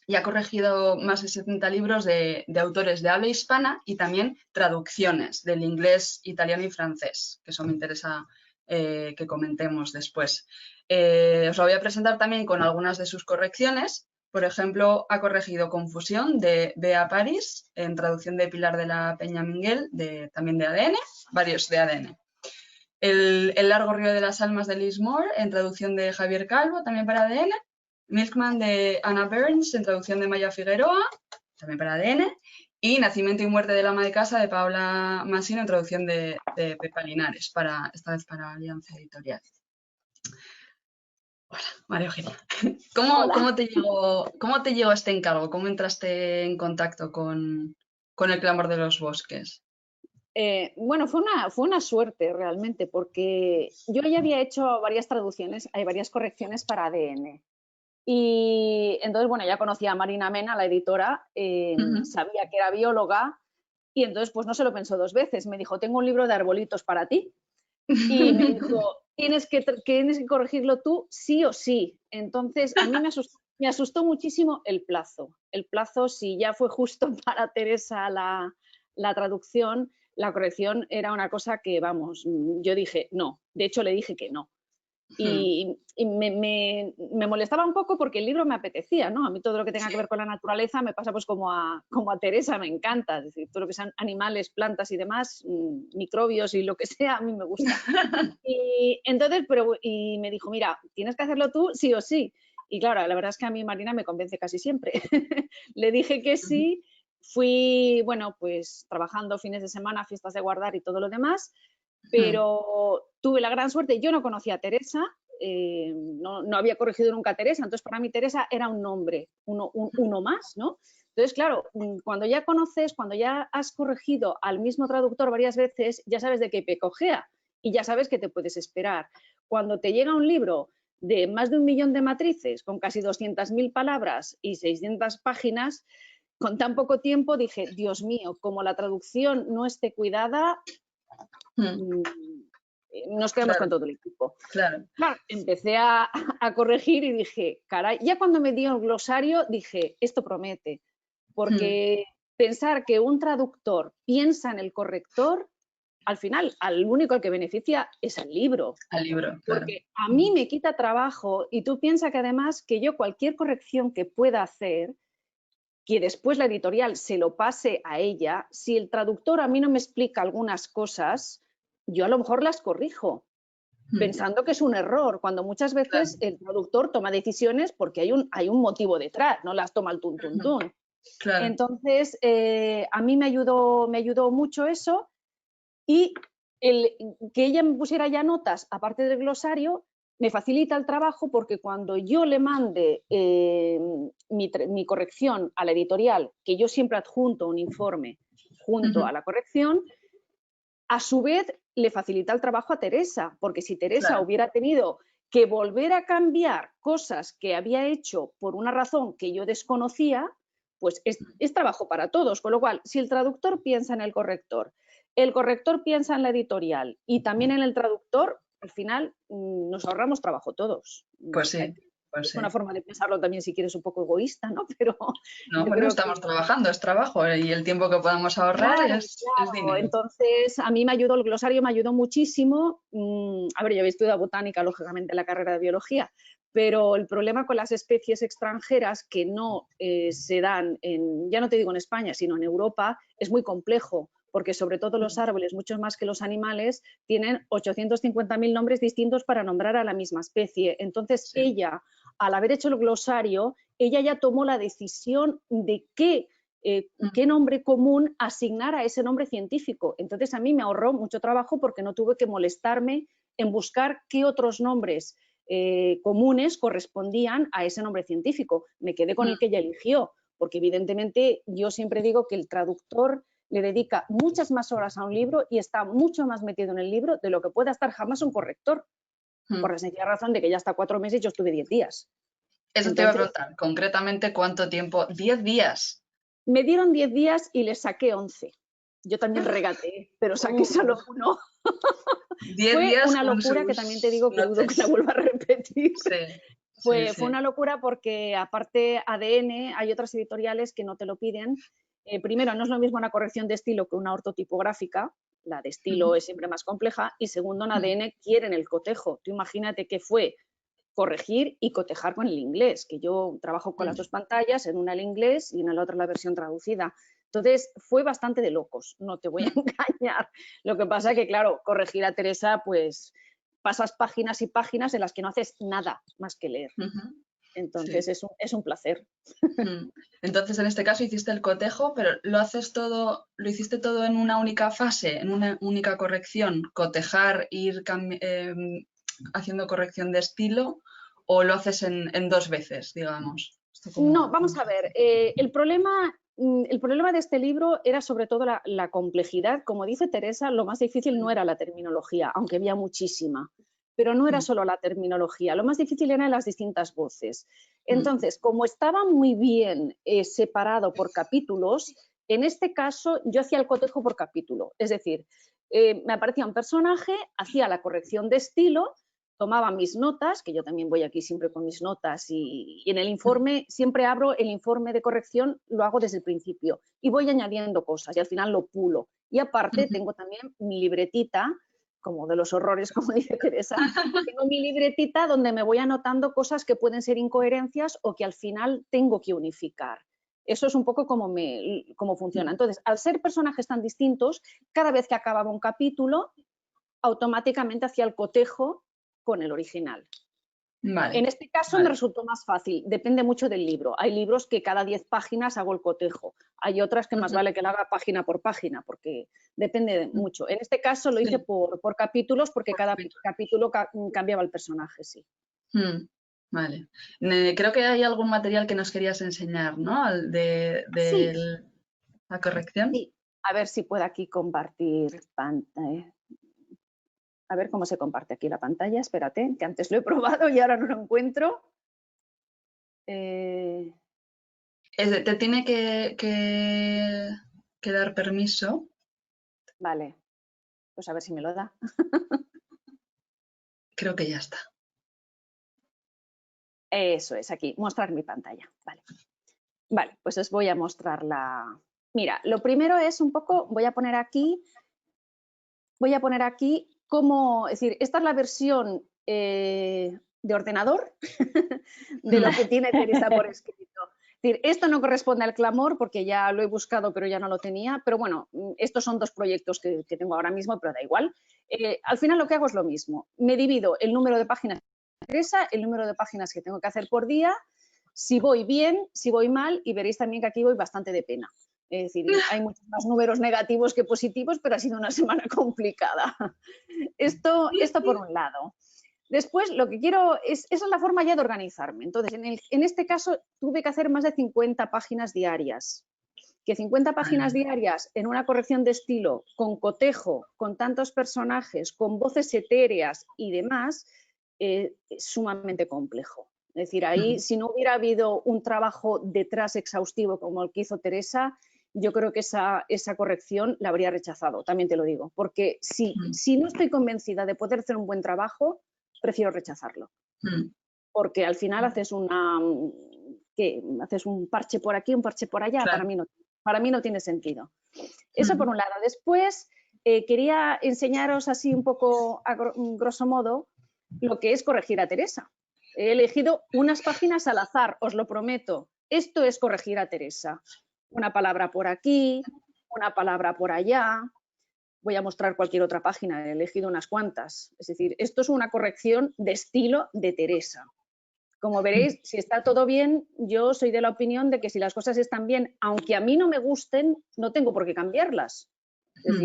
y ha corregido más de 70 libros de autores de habla hispana y también traducciones del inglés, italiano y francés, que eso me interesa que comentemos después. Os lo voy a presentar también con algunas de sus correcciones, Por ejemplo, ha corregido Confusión de Bea Paris, en traducción de Pilar de la Peña Minguel, también de ADN, varios de ADN. El largo río de las almas de Liz Moore, en traducción de Javier Calvo, también para ADN. Milkman de Anna Burns, en traducción de Maya Figueroa, también para ADN. Y Nacimiento y muerte del ama de casa de Paula Masino, en traducción de Pepa Linares, esta vez para Alianza Editorial. Hola, María Eugenia. ¿Cómo te llegó este encargo? ¿Cómo entraste en contacto con el clamor de los bosques? Bueno, fue una suerte realmente, porque yo ya había hecho varias traducciones, hay varias correcciones para ADN. Y entonces, bueno, ya conocía a Marina Mena, la editora, sabía que era bióloga, y entonces pues no se lo pensó dos veces. Me dijo, tengo un libro de arbolitos para ti. Y me dijo, tienes que corregirlo tú sí o sí. Entonces, a mí me asustó muchísimo el plazo. El plazo, si ya fue justo para Teresa la traducción, la corrección era una cosa que, vamos, yo dije no. De hecho, le dije que no. Y me molestaba un poco porque el libro me apetecía, ¿no? A mí todo lo que tenga que ver con la naturaleza me pasa pues como a Teresa, me encanta. Es decir, todo lo que sean animales, plantas y demás, microbios y lo que sea, a mí me gusta. Y entonces, y me dijo, mira, tienes que hacerlo tú sí o sí. Y claro, la verdad es que a mí Marina me convence casi siempre. Le dije que sí, fui, bueno, pues trabajando fines de semana, fiestas de guardar y todo lo demás, pero tuve la gran suerte, yo no conocía a Teresa, no había corregido nunca a Teresa, entonces para mí Teresa era un nombre, uno más, ¿no? Entonces, claro, cuando ya conoces, cuando ya has corregido al mismo traductor varias veces, ya sabes de qué pecojea y ya sabes qué te puedes esperar. Cuando te llega un libro de más de 1 millón de matrices, con casi 200.000 palabras y 600 páginas, con tan poco tiempo dije, Dios mío, como la traducción no esté cuidada, nos quedamos con todo el equipo. Claro, empecé a corregir y dije, caray, ya cuando me dio el glosario dije, esto promete, porque pensar que un traductor piensa en el corrector, al final, al único al que beneficia es al libro. Al libro, claro. Porque a mí me quita trabajo y tú piensas que además que yo cualquier corrección que pueda hacer, que después la editorial se lo pase a ella, si el traductor a mí no me explica algunas cosas, yo a lo mejor las corrijo, pensando que es un error, cuando muchas veces el traductor toma decisiones porque hay un motivo detrás, no las toma el tun, tun, tun. Claro. Entonces, a mí me ayudó mucho eso, y que ella me pusiera ya notas, aparte del glosario, me facilita el trabajo porque cuando yo le mande mi corrección a la editorial, que yo siempre adjunto un informe junto a la corrección, a su vez le facilita el trabajo a Teresa, porque si Teresa hubiera tenido que volver a cambiar cosas que había hecho por una razón que yo desconocía, pues es trabajo para todos. Con lo cual, si el traductor piensa en el corrector piensa en la editorial y también en el traductor, al final nos ahorramos trabajo todos. Pues sí. Es una forma de pensarlo también, si quieres, un poco egoísta, ¿no? Pero no, bueno, estamos trabajando, es trabajo, y el tiempo que podamos ahorrar es dinero. Entonces, a mí el glosario me ayudó muchísimo. A ver, yo había estudiado botánica, lógicamente, en la carrera de biología, pero el problema con las especies extranjeras que no se dan, ya no te digo en España, sino en Europa, es muy complejo, porque sobre todo los árboles, mucho más que los animales, tienen 850.000 nombres distintos para nombrar a la misma especie. Entonces, ella, al haber hecho el glosario, ella ya tomó la decisión de qué nombre común asignar a ese nombre científico. Entonces, a mí me ahorró mucho trabajo porque no tuve que molestarme en buscar qué otros nombres comunes correspondían a ese nombre científico. Me quedé con el que ella eligió, porque evidentemente yo siempre digo que el traductor le dedica muchas más horas a un libro y está mucho más metido en el libro de lo que pueda estar jamás un corrector, por la sencilla razón de que ya hasta 4 meses, yo estuve 10 días. Eso entonces, te iba a preguntar, concretamente, ¿cuánto tiempo? 10 días. Me dieron 10 días y les saqué 11. Yo también regateé, pero saqué solo uno. 10 Fue días una locura que también te digo que dudo que la vuelva a repetir. Fue una locura porque, aparte ADN, hay otras editoriales que no te lo piden. Primero, no es lo mismo una corrección de estilo que una ortotipográfica. La de estilo es siempre más compleja. Y segundo, en ADN quieren el cotejo. Tú imagínate que fue corregir y cotejar con el inglés, que yo trabajo con las dos pantallas, en una el inglés y en la otra la versión traducida. Entonces, fue bastante de locos, no te voy a engañar. Lo que pasa es que, claro, corregir a Teresa, pues pasas páginas y páginas en las que no haces nada más que leer. Entonces, sí, es un placer. Entonces, en este caso hiciste el cotejo, pero lo hiciste todo en una única fase, en una única corrección, cotejar, ir haciendo corrección de estilo, o lo haces en 2 veces, digamos. No, vamos a ver, el problema de este libro era sobre todo la complejidad. Como dice Teresa, lo más difícil no era la terminología, aunque había muchísima, pero no era solo la terminología, lo más difícil eran las distintas voces. Entonces, como estaba muy bien separado por capítulos, en este caso yo hacía el cotejo por capítulo, es decir, me aparecía un personaje, hacía la corrección de estilo, tomaba mis notas, que yo también voy aquí siempre con mis notas, y en el informe, siempre abro el informe de corrección, lo hago desde el principio y voy añadiendo cosas y al final lo pulo. Y aparte tengo también mi libretita, como de los horrores, como dice Teresa, tengo mi libretita donde me voy anotando cosas que pueden ser incoherencias o que al final tengo que unificar. Eso es un poco como funciona. Entonces, al ser personajes tan distintos, cada vez que acababa un capítulo, automáticamente hacía el cotejo con el original. Vale, en este caso me resultó más fácil, depende mucho del libro. Hay libros que cada 10 páginas hago el cotejo, hay otras que más vale que lo haga página por página, porque depende mucho. En este caso lo hice por capítulos, porque cada capítulo cambiaba el personaje, sí. Vale. Creo que hay algún material que nos querías enseñar, ¿no? Sí. La corrección. Sí, a ver si puedo aquí compartir pantalla. A ver cómo se comparte aquí la pantalla. Espérate, que antes lo he probado y ahora no lo encuentro. Te tiene que dar permiso. Vale, pues a ver si me lo da. Creo que ya está. Eso es, aquí, mostrar mi pantalla. Vale, vale, pues os voy a mostrar la... Mira, lo primero es un poco, voy a poner aquí cómo, es decir, esta es la versión de ordenador de lo que tiene Teresa por escrito. Es decir, esto no corresponde al Clamor porque ya lo he buscado pero ya no lo tenía, pero bueno, estos son 2 proyectos que tengo ahora mismo, pero da igual. Al final lo que hago es lo mismo, me divido el número de páginas que me interesa, el número de páginas que tengo que hacer por día, si voy bien, si voy mal, y veréis también que aquí voy bastante de pena. Es decir, hay muchos más números negativos que positivos, pero ha sido una semana complicada. Esto por un lado. Después, lo que quiero esa es la forma ya de organizarme. Entonces, en este caso, tuve que hacer más de 50 páginas diarias. Que 50 páginas diarias en una corrección de estilo, con cotejo, con tantos personajes, con voces etéreas y demás, es sumamente complejo. Es decir, ahí, si no hubiera habido un trabajo detrás exhaustivo como el que hizo Teresa, yo creo que esa corrección la habría rechazado, también te lo digo, porque si no estoy convencida de poder hacer un buen trabajo, prefiero rechazarlo. Porque al final haces haces un parche por aquí, un parche por allá, claro. Para mí no tiene sentido. Eso por un lado. Después quería enseñaros así un poco, a grosso modo, lo que es corregir a Teresa. He elegido unas páginas al azar, os lo prometo. Esto es corregir a Teresa. Una palabra por aquí, una palabra por allá. Voy a mostrar cualquier otra página, he elegido unas cuantas. Es decir, esto es una corrección de estilo de Teresa. Como veréis, si está todo bien, yo soy de la opinión de que si las cosas están bien, aunque a mí no me gusten, no tengo por qué cambiarlas. Es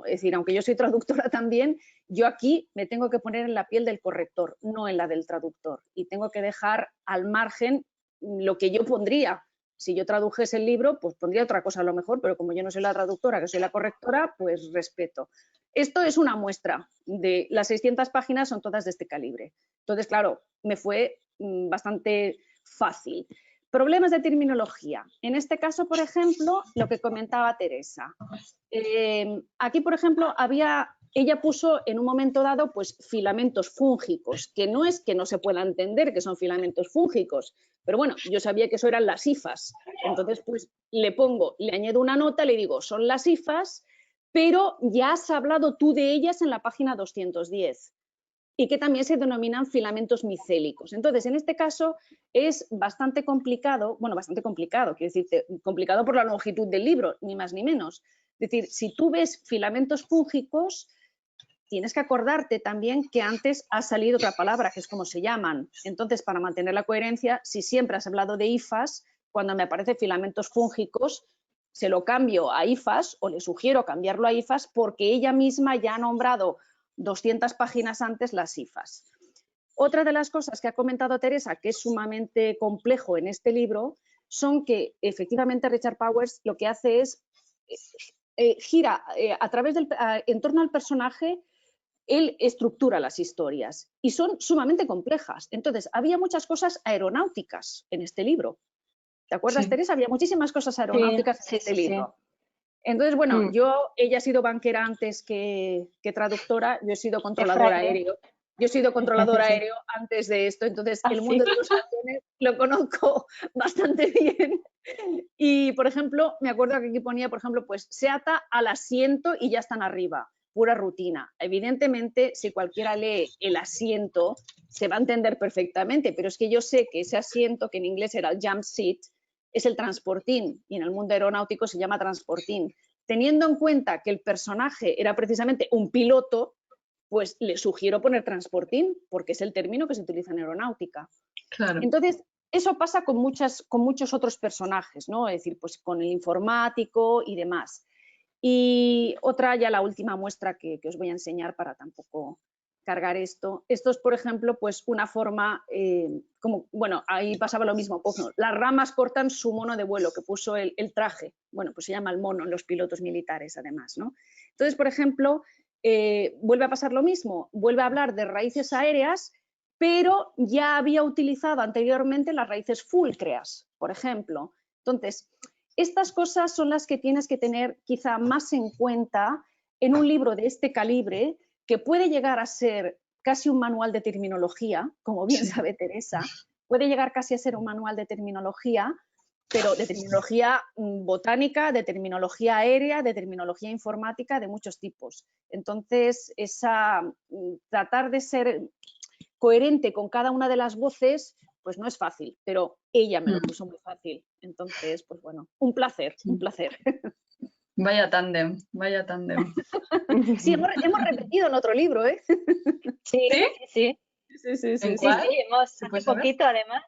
decir, aunque yo soy traductora también, yo aquí me tengo que poner en la piel del corrector, no en la del traductor. Y tengo que dejar al margen lo que yo pondría. Si yo tradujese el libro, pues pondría otra cosa a lo mejor, pero como yo no soy la traductora, que soy la correctora, pues respeto. Esto es una muestra de las 600 páginas, son todas de este calibre. Entonces, claro, me fue bastante fácil. Problemas de terminología. En este caso, por ejemplo, lo que comentaba Teresa. Aquí, por ejemplo, ella puso en un momento dado pues filamentos fúngicos, que no es que no se pueda entender que son filamentos fúngicos, pero bueno, yo sabía que eso eran las hifas. Entonces, pues le añado una nota, le digo, son las hifas, pero ya has hablado tú de ellas en la página 210. y que también se denominan filamentos micélicos. Entonces, en este caso es bastante complicado, bueno, bastante complicado, quiero decirte, complicado por la longitud del libro, ni más ni menos. Es decir, si tú ves filamentos fúngicos, tienes que acordarte también que antes ha salido otra palabra, que es como se llaman. Entonces, para mantener la coherencia, si siempre has hablado de hifas, cuando me aparece filamentos fúngicos, se lo cambio a hifas o le sugiero cambiarlo a hifas porque ella misma ya ha nombrado 200 páginas antes las hifas. Otra de las cosas que ha comentado Teresa, que es sumamente complejo en este libro, son que efectivamente Richard Powers lo que hace es gira a través del, en torno al personaje. Él estructura las historias y son sumamente complejas. Entonces, había muchas cosas aeronáuticas en este libro. ¿Te acuerdas, Sí. Teresa? Había muchísimas cosas aeronáuticas en este libro. Entonces, bueno, ella ha sido banquera antes que traductora, yo he sido controladora aéreo. Yo he sido controladora aéreo antes de esto, entonces el mundo de los aviones lo conozco bastante bien. Y, por ejemplo, me acuerdo que aquí ponía, por ejemplo, pues se ata al asiento y ya están arriba. Pura rutina. Evidentemente, si cualquiera lee el asiento, se va a entender perfectamente, pero es que yo sé que ese asiento, que en inglés era el jump seat, es el transportín y en el mundo aeronáutico se llama transportín. Teniendo en cuenta que el personaje era precisamente un piloto, pues le sugiero poner transportín porque es el término que se utiliza en aeronáutica. Claro. Entonces, eso pasa con muchos otros personajes, ¿no? Es decir, pues con el informático y demás. Y otra, ya la última muestra que os voy a enseñar para tampoco cargar esto. Esto es, por ejemplo, pues una forma, como, bueno, ahí pasaba lo mismo. Pues, no, las ramas cortan su mono de vuelo, que puso el traje. Bueno, pues se llama el mono en los pilotos militares, además, ¿no? Entonces, por ejemplo, vuelve a pasar lo mismo. Vuelve a hablar de raíces aéreas, pero ya había utilizado anteriormente las raíces fúlcreas, por ejemplo. Entonces, estas cosas son las que tienes que tener quizá más en cuenta en un libro de este calibre, que puede llegar a ser casi un manual de terminología, como bien sabe Teresa, puede llegar casi a ser un manual de terminología, pero de terminología botánica, de terminología aérea, de terminología informática, de muchos tipos. Entonces, tratar de ser coherente con cada una de las voces, pues no es fácil, pero ella me lo puso muy fácil. Entonces, pues bueno, un placer, un placer. Vaya tándem, vaya tándem. Sí, hemos repetido en otro libro, ¿eh? Sí, ¿Sí? sí. Sí, Hace poquito además.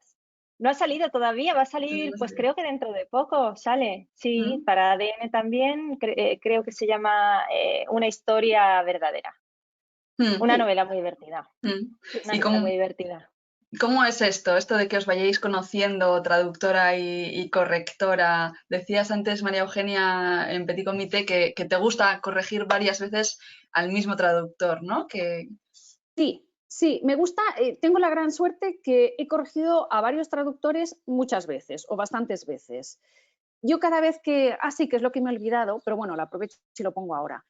No ha salido todavía, va a salir, pues creo que dentro de poco sale. Sí, para ADN también, creo que se llama Una historia verdadera. Una novela muy divertida. Una novela muy divertida. ¿Cómo es esto de que os vayáis conociendo, traductora y correctora? Decías antes, María Eugenia, en Petit Comité, que te gusta corregir varias veces al mismo traductor, ¿no? Sí, me gusta. Tengo la gran suerte que he corregido a varios traductores muchas veces o bastantes veces. Yo cada vez que, sí, que es lo que me he olvidado, pero bueno, lo aprovecho y lo pongo ahora.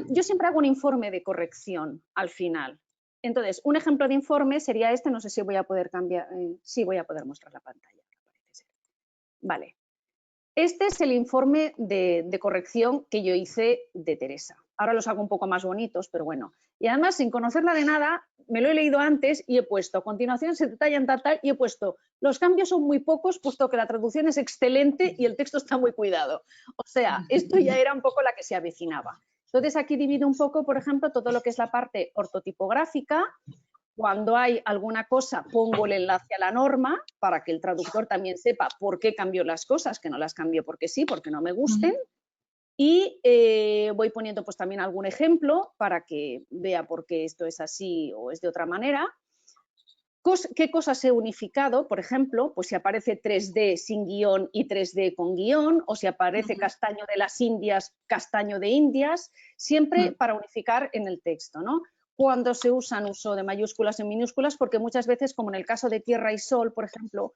Yo siempre hago un informe de corrección al final. Entonces, un ejemplo de informe sería este, no sé si voy a poder cambiar, sí voy a poder mostrar la pantalla, parece ser. Vale. Este es el informe de corrección que yo hice de Teresa. Ahora los hago un poco más bonitos, pero bueno. Y además, sin conocerla de nada, me lo he leído antes y he puesto, a continuación se detallan tal, y he puesto, los cambios son muy pocos, puesto que la traducción es excelente y el texto está muy cuidado. O sea, esto ya era un poco la que se avecinaba. Entonces, aquí divido un poco, por ejemplo, todo lo que es la parte ortotipográfica. Cuando hay alguna cosa, pongo el enlace a la norma para que el traductor también sepa por qué cambió las cosas, que no las cambio porque sí, porque no me gusten. Y voy poniendo pues también algún ejemplo para que vea por qué esto es así o es de otra manera. ¿Qué cosas he unificado? Por ejemplo, pues si aparece 3D sin guión y 3D con guión, o si aparece castaño de las Indias, castaño de Indias, siempre para unificar en el texto, ¿no? Cuando se usan uso de mayúsculas y minúsculas, porque muchas veces, como en el caso de Tierra y Sol, por ejemplo,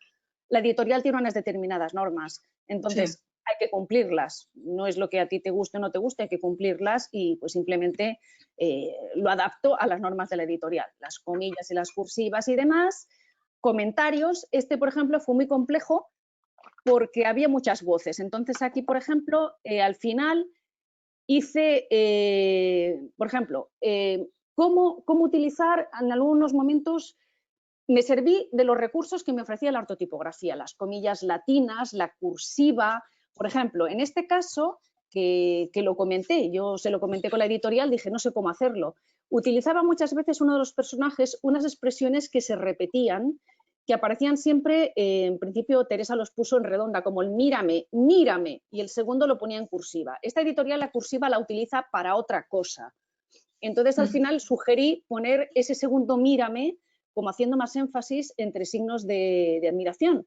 la editorial tiene unas determinadas normas, entonces hay que cumplirlas. No es lo que a ti te guste o no te guste, hay que cumplirlas y pues simplemente lo adapto a las normas de la editorial, las comillas y las cursivas y demás. Comentarios, por ejemplo, fue muy complejo porque había muchas voces. Entonces aquí, por ejemplo, al final hice, por ejemplo, cómo utilizar en algunos momentos. Me serví de los recursos que me ofrecía la ortotipografía, las comillas latinas, la cursiva. Por ejemplo, en este caso, que lo comenté, yo se lo comenté con la editorial, dije, no sé cómo hacerlo. Utilizaba muchas veces uno de los personajes unas expresiones que se repetían, que aparecían siempre, en principio Teresa los puso en redonda, como el mírame, mírame, y el segundo lo ponía en cursiva. Esta editorial, la cursiva, la utiliza para otra cosa. Entonces, al final, sugerí poner ese segundo mírame como haciendo más énfasis entre signos de admiración.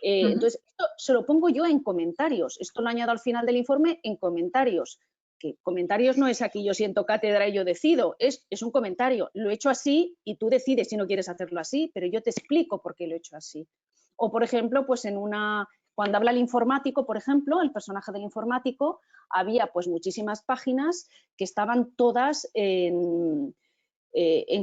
Entonces, esto se lo pongo yo en comentarios. Esto lo añado al final del informe en comentarios. Que comentarios no es aquí yo siento cátedra y yo decido, es un comentario. Lo he hecho así y tú decides si no quieres hacerlo así, pero yo te explico por qué lo he hecho así. O, por ejemplo, pues cuando habla el informático, por ejemplo, el personaje del informático, había pues muchísimas páginas que estaban todas en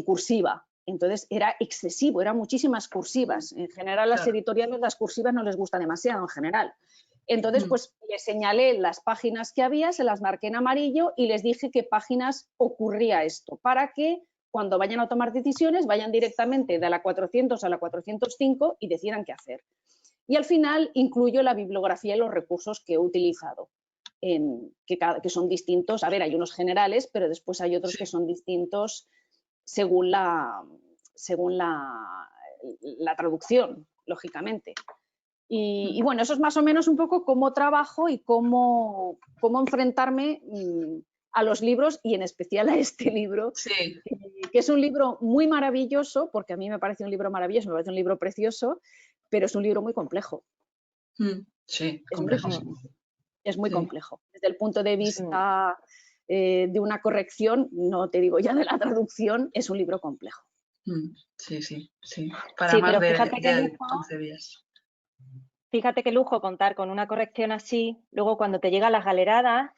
cursiva. Entonces era excesivo, eran muchísimas cursivas. En general, las editoriales, las cursivas no les gusta demasiado en general. Entonces, pues les señalé las páginas que había, se las marqué en amarillo y les dije qué páginas ocurría esto, para que cuando vayan a tomar decisiones vayan directamente de la 400 a la 405 y decidan qué hacer. Y al final incluyo la bibliografía y los recursos que he utilizado, que son distintos. A ver, hay unos generales, pero después hay otros que son distintos según la traducción, lógicamente. Y bueno, eso es más o menos un poco cómo trabajo y cómo enfrentarme a los libros y en especial a este libro, que es un libro muy maravilloso, porque a mí me parece un libro maravilloso, me parece un libro precioso, pero es un libro muy complejo. Sí, es muy complejo. Desde el punto de vista de una corrección, no te digo ya de la traducción, es un libro complejo. Sí. Para más de 11 días. Fíjate qué lujo contar con una corrección así. Luego, cuando te llegan las galeradas,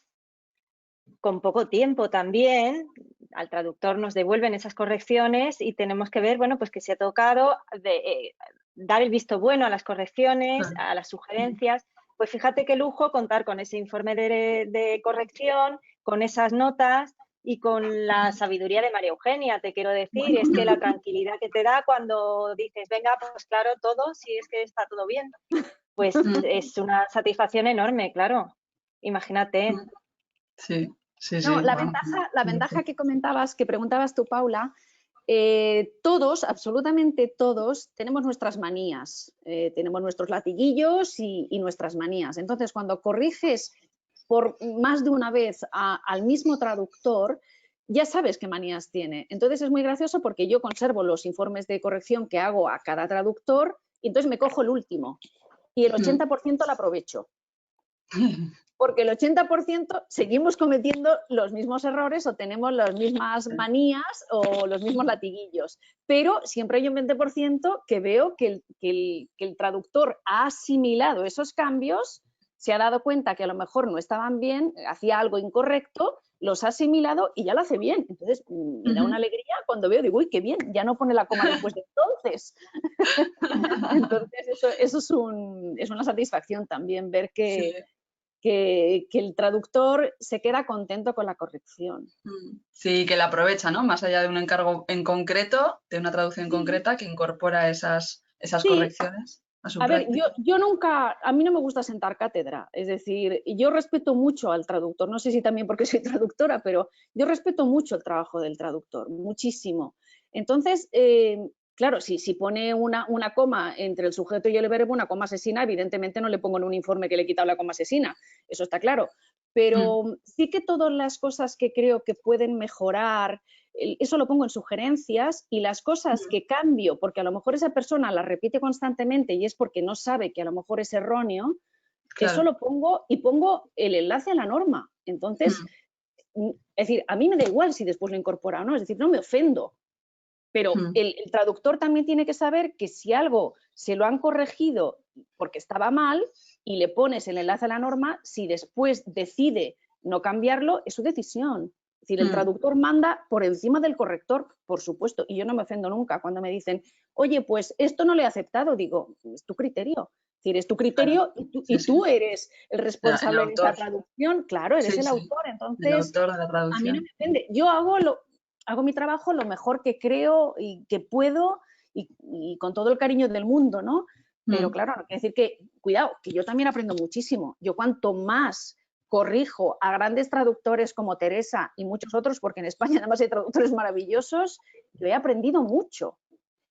con poco tiempo también, al traductor nos devuelven esas correcciones y tenemos que ver, bueno, pues que se ha tocado dar el visto bueno a las correcciones, a las sugerencias. Pues fíjate qué lujo contar con ese informe de corrección, con esas notas y con la sabiduría de María Eugenia, te quiero decir. Es que la tranquilidad que te da cuando dices, venga, pues claro, todo, si es que está todo bien. Pues es una satisfacción enorme, claro. Imagínate. Sí. No, la ventaja que comentabas, que preguntabas tú, Paula, todos, absolutamente todos, tenemos nuestras manías, tenemos nuestros latiguillos y nuestras manías. Entonces, cuando corriges por más de una vez al mismo traductor, ya sabes qué manías tiene. Entonces, es muy gracioso porque yo conservo los informes de corrección que hago a cada traductor y entonces me cojo el último y el 80% lo aprovecho. Porque el 80% seguimos cometiendo los mismos errores o tenemos las mismas manías o los mismos latiguillos, pero siempre hay un 20% que veo que el traductor ha asimilado esos cambios, se ha dado cuenta que a lo mejor no estaban bien, hacía algo incorrecto, los ha asimilado y ya lo hace bien. Entonces me da una alegría cuando veo, digo, uy, qué bien, ya no pone la coma después de entonces. Entonces eso es una satisfacción también, ver que el traductor se queda contento con la corrección. Sí, que la aprovecha, ¿no? Más allá de un encargo en concreto, de una traducción concreta, que incorpora esas correcciones a su práctica. Ver, yo nunca, a mí no me gusta sentar cátedra, es decir, yo respeto mucho al traductor, no sé si también porque soy traductora, pero yo respeto mucho el trabajo del traductor, muchísimo. Entonces, claro, si pone una coma entre el sujeto y el verbo, una coma asesina, evidentemente no le pongo en un informe que le he quitado la coma asesina, eso está claro. Pero sí que todas las cosas que creo que pueden mejorar, eso lo pongo en sugerencias, y las cosas que cambio, porque a lo mejor esa persona las repite constantemente y es porque no sabe que a lo mejor es erróneo, eso lo pongo y pongo el enlace a la norma. Entonces, es decir, a mí me da igual si después lo incorpora o no, es decir, no me ofendo. Pero el traductor también tiene que saber que si algo se lo han corregido porque estaba mal y le pones el enlace a la norma, si después decide no cambiarlo, es su decisión. Es decir, el traductor manda por encima del corrector, por supuesto, y yo no me ofendo nunca cuando me dicen, oye, pues esto no lo he aceptado, digo, es tu criterio. Es decir, es tu criterio, claro, y tú eres el responsable de esa traducción, claro, eres el autor, entonces el autor de la traducción. A mí no me ofende. Yo hago hago mi trabajo lo mejor que creo y que puedo y con todo el cariño del mundo, ¿no? Pero claro, no quiere decir que, cuidado, que yo también aprendo muchísimo. Yo cuanto más corrijo a grandes traductores como Teresa y muchos otros, porque en España además hay traductores maravillosos, yo he aprendido mucho.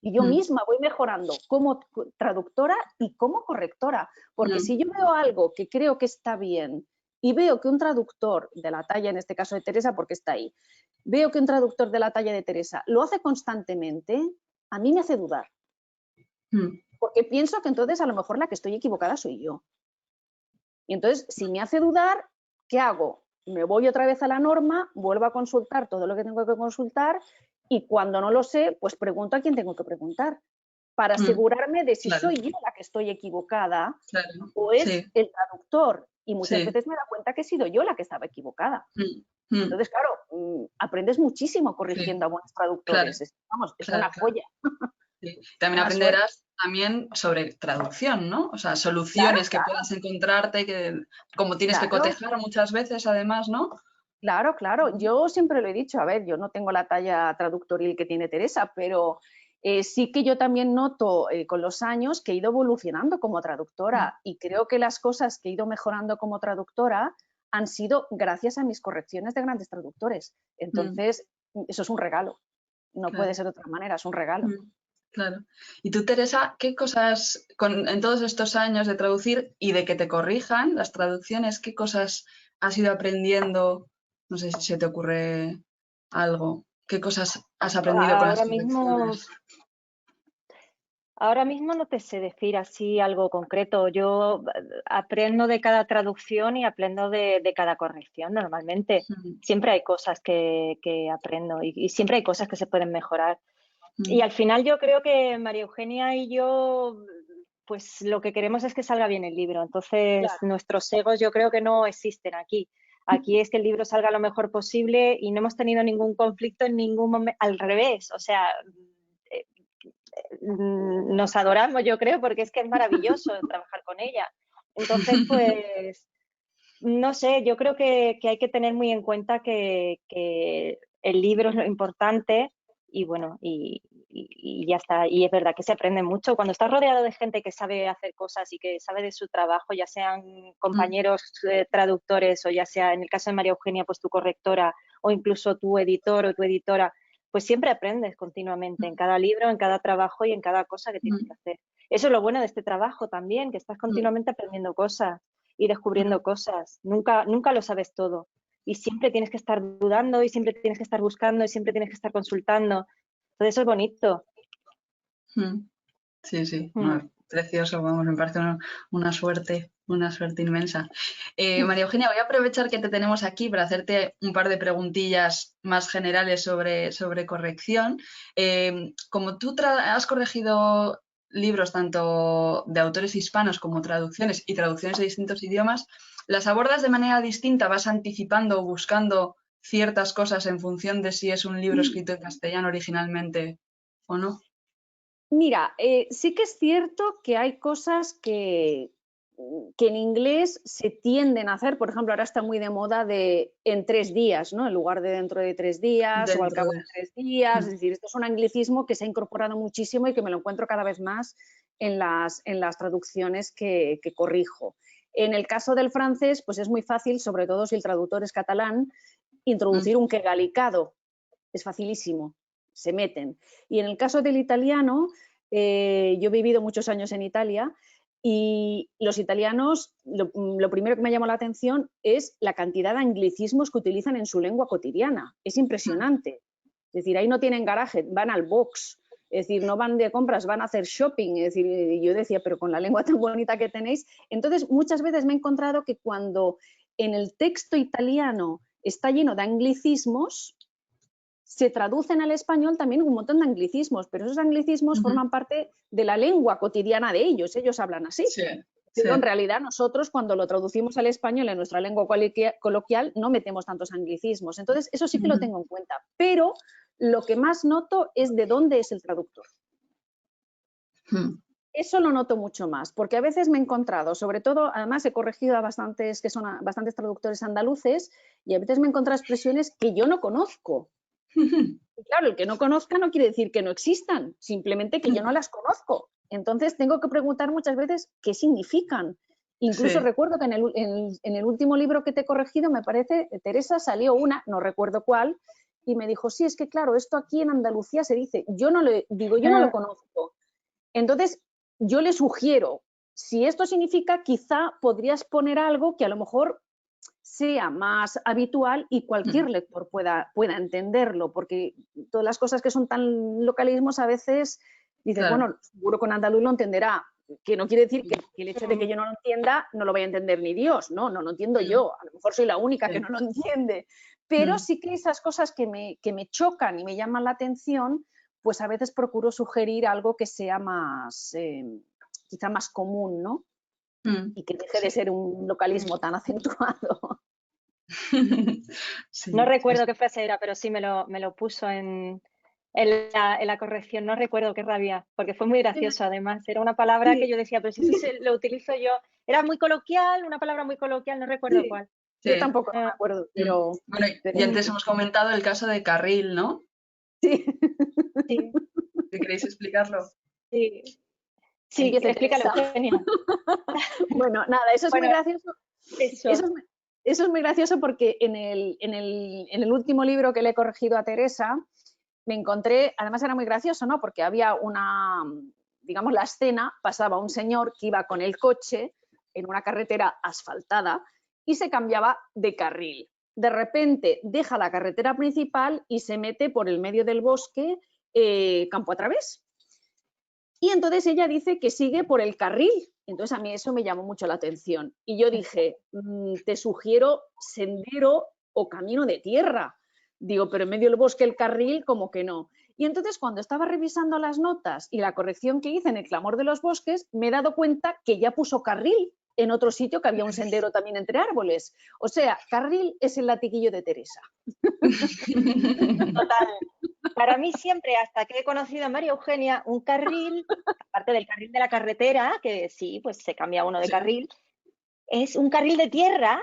Y yo misma voy mejorando como traductora y como correctora. Porque si yo veo algo que creo que está bien y veo que un traductor de la talla, en este caso de Teresa, porque está ahí, veo que un traductor de la talla de Teresa lo hace constantemente, a mí me hace dudar. Porque pienso que entonces a lo mejor la que estoy equivocada soy yo. Y entonces, si me hace dudar, ¿qué hago? Me voy otra vez a la norma, vuelvo a consultar todo lo que tengo que consultar y cuando no lo sé, pues pregunto a quien tengo que preguntar para asegurarme de si soy yo la que estoy equivocada o es el traductor. Y muchas veces me da cuenta que he sido yo la que estaba equivocada. Entonces, claro, aprendes muchísimo corrigiendo a buenos traductores. Vamos, es una joya. También aprenderás también sobre traducción, ¿no? O sea, soluciones que puedas encontrarte, que como tienes que cotejar muchas veces, además, ¿no? Claro, claro. Yo siempre lo he dicho, a ver, yo no tengo la talla traductoril que tiene Teresa, pero sí que yo también noto con los años que he ido evolucionando como traductora y creo que las cosas que he ido mejorando como traductora han sido gracias a mis correcciones de grandes traductores. Entonces, eso es un regalo. No puede ser de otra manera, es un regalo. Claro. Y tú, Teresa, ¿qué cosas, en todos estos años de traducir y de que te corrijan las traducciones, qué cosas has ido aprendiendo? No sé si se te ocurre algo. ¿Qué cosas has aprendido con las traducciones? Ahora mismo no te sé decir así algo concreto. Yo aprendo de cada traducción y aprendo de cada corrección normalmente. Siempre hay cosas que aprendo y siempre hay cosas que se pueden mejorar. Y al final yo creo que María Eugenia y yo, pues lo que queremos es que salga bien el libro. Entonces, nuestros egos yo creo que no existen aquí. Aquí es que el libro salga lo mejor posible y no hemos tenido ningún conflicto en ningún momento. Al revés, o sea, nos adoramos, yo creo, porque es que es maravilloso trabajar con ella. Entonces, pues, no sé, yo creo que hay que tener muy en cuenta que el libro es lo importante y bueno, y ya está. Y es verdad que se aprende mucho. Cuando estás rodeado de gente que sabe hacer cosas y que sabe de su trabajo, ya sean compañeros traductores o ya sea, en el caso de María Eugenia, pues tu correctora o incluso tu editor o tu editora, pues siempre aprendes continuamente en cada libro, en cada trabajo y en cada cosa que tienes que hacer. Eso es lo bueno de este trabajo también, que estás continuamente aprendiendo cosas y descubriendo cosas. Nunca lo sabes todo. Y siempre tienes que estar dudando y siempre tienes que estar buscando y siempre tienes que estar consultando. Todo eso es bonito. Sí. No, precioso, vamos, me parece una suerte inmensa. María Eugenia, voy a aprovechar que te tenemos aquí para hacerte un par de preguntillas más generales sobre corrección. Como tú has corregido libros tanto de autores hispanos como traducciones y traducciones de distintos idiomas, ¿las abordas de manera distinta? ¿Vas anticipando o buscando ciertas cosas en función de si es un libro escrito en castellano originalmente o no? Mira, sí que es cierto que hay cosas que en inglés se tienden a hacer, por ejemplo, ahora está muy de moda de en 3 días, ¿no? En lugar de dentro de 3 días o al cabo de 3 días. Es decir, esto es un anglicismo que se ha incorporado muchísimo y que me lo encuentro cada vez más en las traducciones que corrijo. En el caso del francés, pues es muy fácil, sobre todo si el traductor es catalán, introducir un que galicado. Es facilísimo. Se meten. Y en el caso del italiano, yo he vivido muchos años en Italia y los italianos, lo primero que me llamó la atención es la cantidad de anglicismos que utilizan en su lengua cotidiana. Es impresionante. Es decir, ahí no tienen garaje, van al box. Es decir, no van de compras, van a hacer shopping. Es decir, yo decía, pero con la lengua tan bonita que tenéis. Entonces, muchas veces me he encontrado que cuando en el texto italiano está lleno de anglicismos, se traducen al español también un montón de anglicismos, pero esos anglicismos forman parte de la lengua cotidiana de ellos hablan así. Pero en realidad nosotros cuando lo traducimos al español en nuestra lengua coloquial no metemos tantos anglicismos. Entonces eso sí que lo tengo en cuenta, pero lo que más noto es de dónde es el traductor. Eso lo noto mucho más, porque a veces me he encontrado, sobre todo, además he corregido a bastantes traductores andaluces y a veces me he encontrado expresiones que yo no conozco. Y claro, el que no conozca no quiere decir que no existan, simplemente que yo no las conozco. Entonces tengo que preguntar muchas veces qué significan. Incluso Sí. recuerdo que en el último libro que te he corregido, me parece, Teresa, salió una, no recuerdo cuál, y me dijo, sí, es que claro, esto aquí en Andalucía se dice, yo no lo conozco. Entonces, yo le sugiero, si esto significa, quizá podrías poner algo que a lo mejor sea más habitual y cualquier lector pueda entenderlo, porque todas las cosas que son tan localismos a veces dices, Claro. bueno, seguro que un andaluz lo entenderá, que no quiere decir que el hecho de que yo no lo entienda no lo vaya a entender ni Dios, no lo entiendo yo, a lo mejor soy la única que no lo entiende, pero sí que esas cosas que me chocan y me llaman la atención, pues a veces procuro sugerir algo que sea más, quizá más común, ¿no? Y que deje de ser un localismo tan acentuado. Sí, No recuerdo sí. qué frase era, pero sí me lo puso en la corrección. No recuerdo qué rabia, porque fue muy gracioso además. Era una palabra Sí. que yo decía, pero si eso lo utilizo yo. Era muy coloquial, una palabra muy coloquial, no recuerdo Sí. cuál. Yo tampoco no me acuerdo, pero... Bueno, y antes hemos comentado el caso de Carril, ¿no? Sí. Sí, ¿Si queréis explicarlo? sí. Sí, Empieza explícalo, Teresa. Eugenia. Bueno, nada, eso es muy Bueno, gracioso. eso. Eso es muy gracioso porque en el último libro que le he corregido a Teresa, me encontré, además era muy gracioso, ¿no? Porque había una, digamos, la escena, pasaba un señor que iba con el coche en una carretera asfaltada y se cambiaba de carril. De repente deja la carretera principal y se mete por el medio del bosque, campo a través. Y entonces ella dice que sigue por el carril. Entonces a mí eso me llamó mucho la atención. Y yo dije, te sugiero sendero o camino de tierra. Digo, pero en medio del bosque el carril, como que no. Y entonces cuando estaba revisando las notas y la corrección que hice en El clamor de los bosques, me he dado cuenta que ya puso carril en otro sitio, que había un sendero también entre árboles. O sea, carril es el latiguillo de Teresa. Total. Para mí siempre, hasta que he conocido a María Eugenia, un carril, aparte del carril de la carretera, que sí, pues se cambia uno de carril, es un carril de tierra,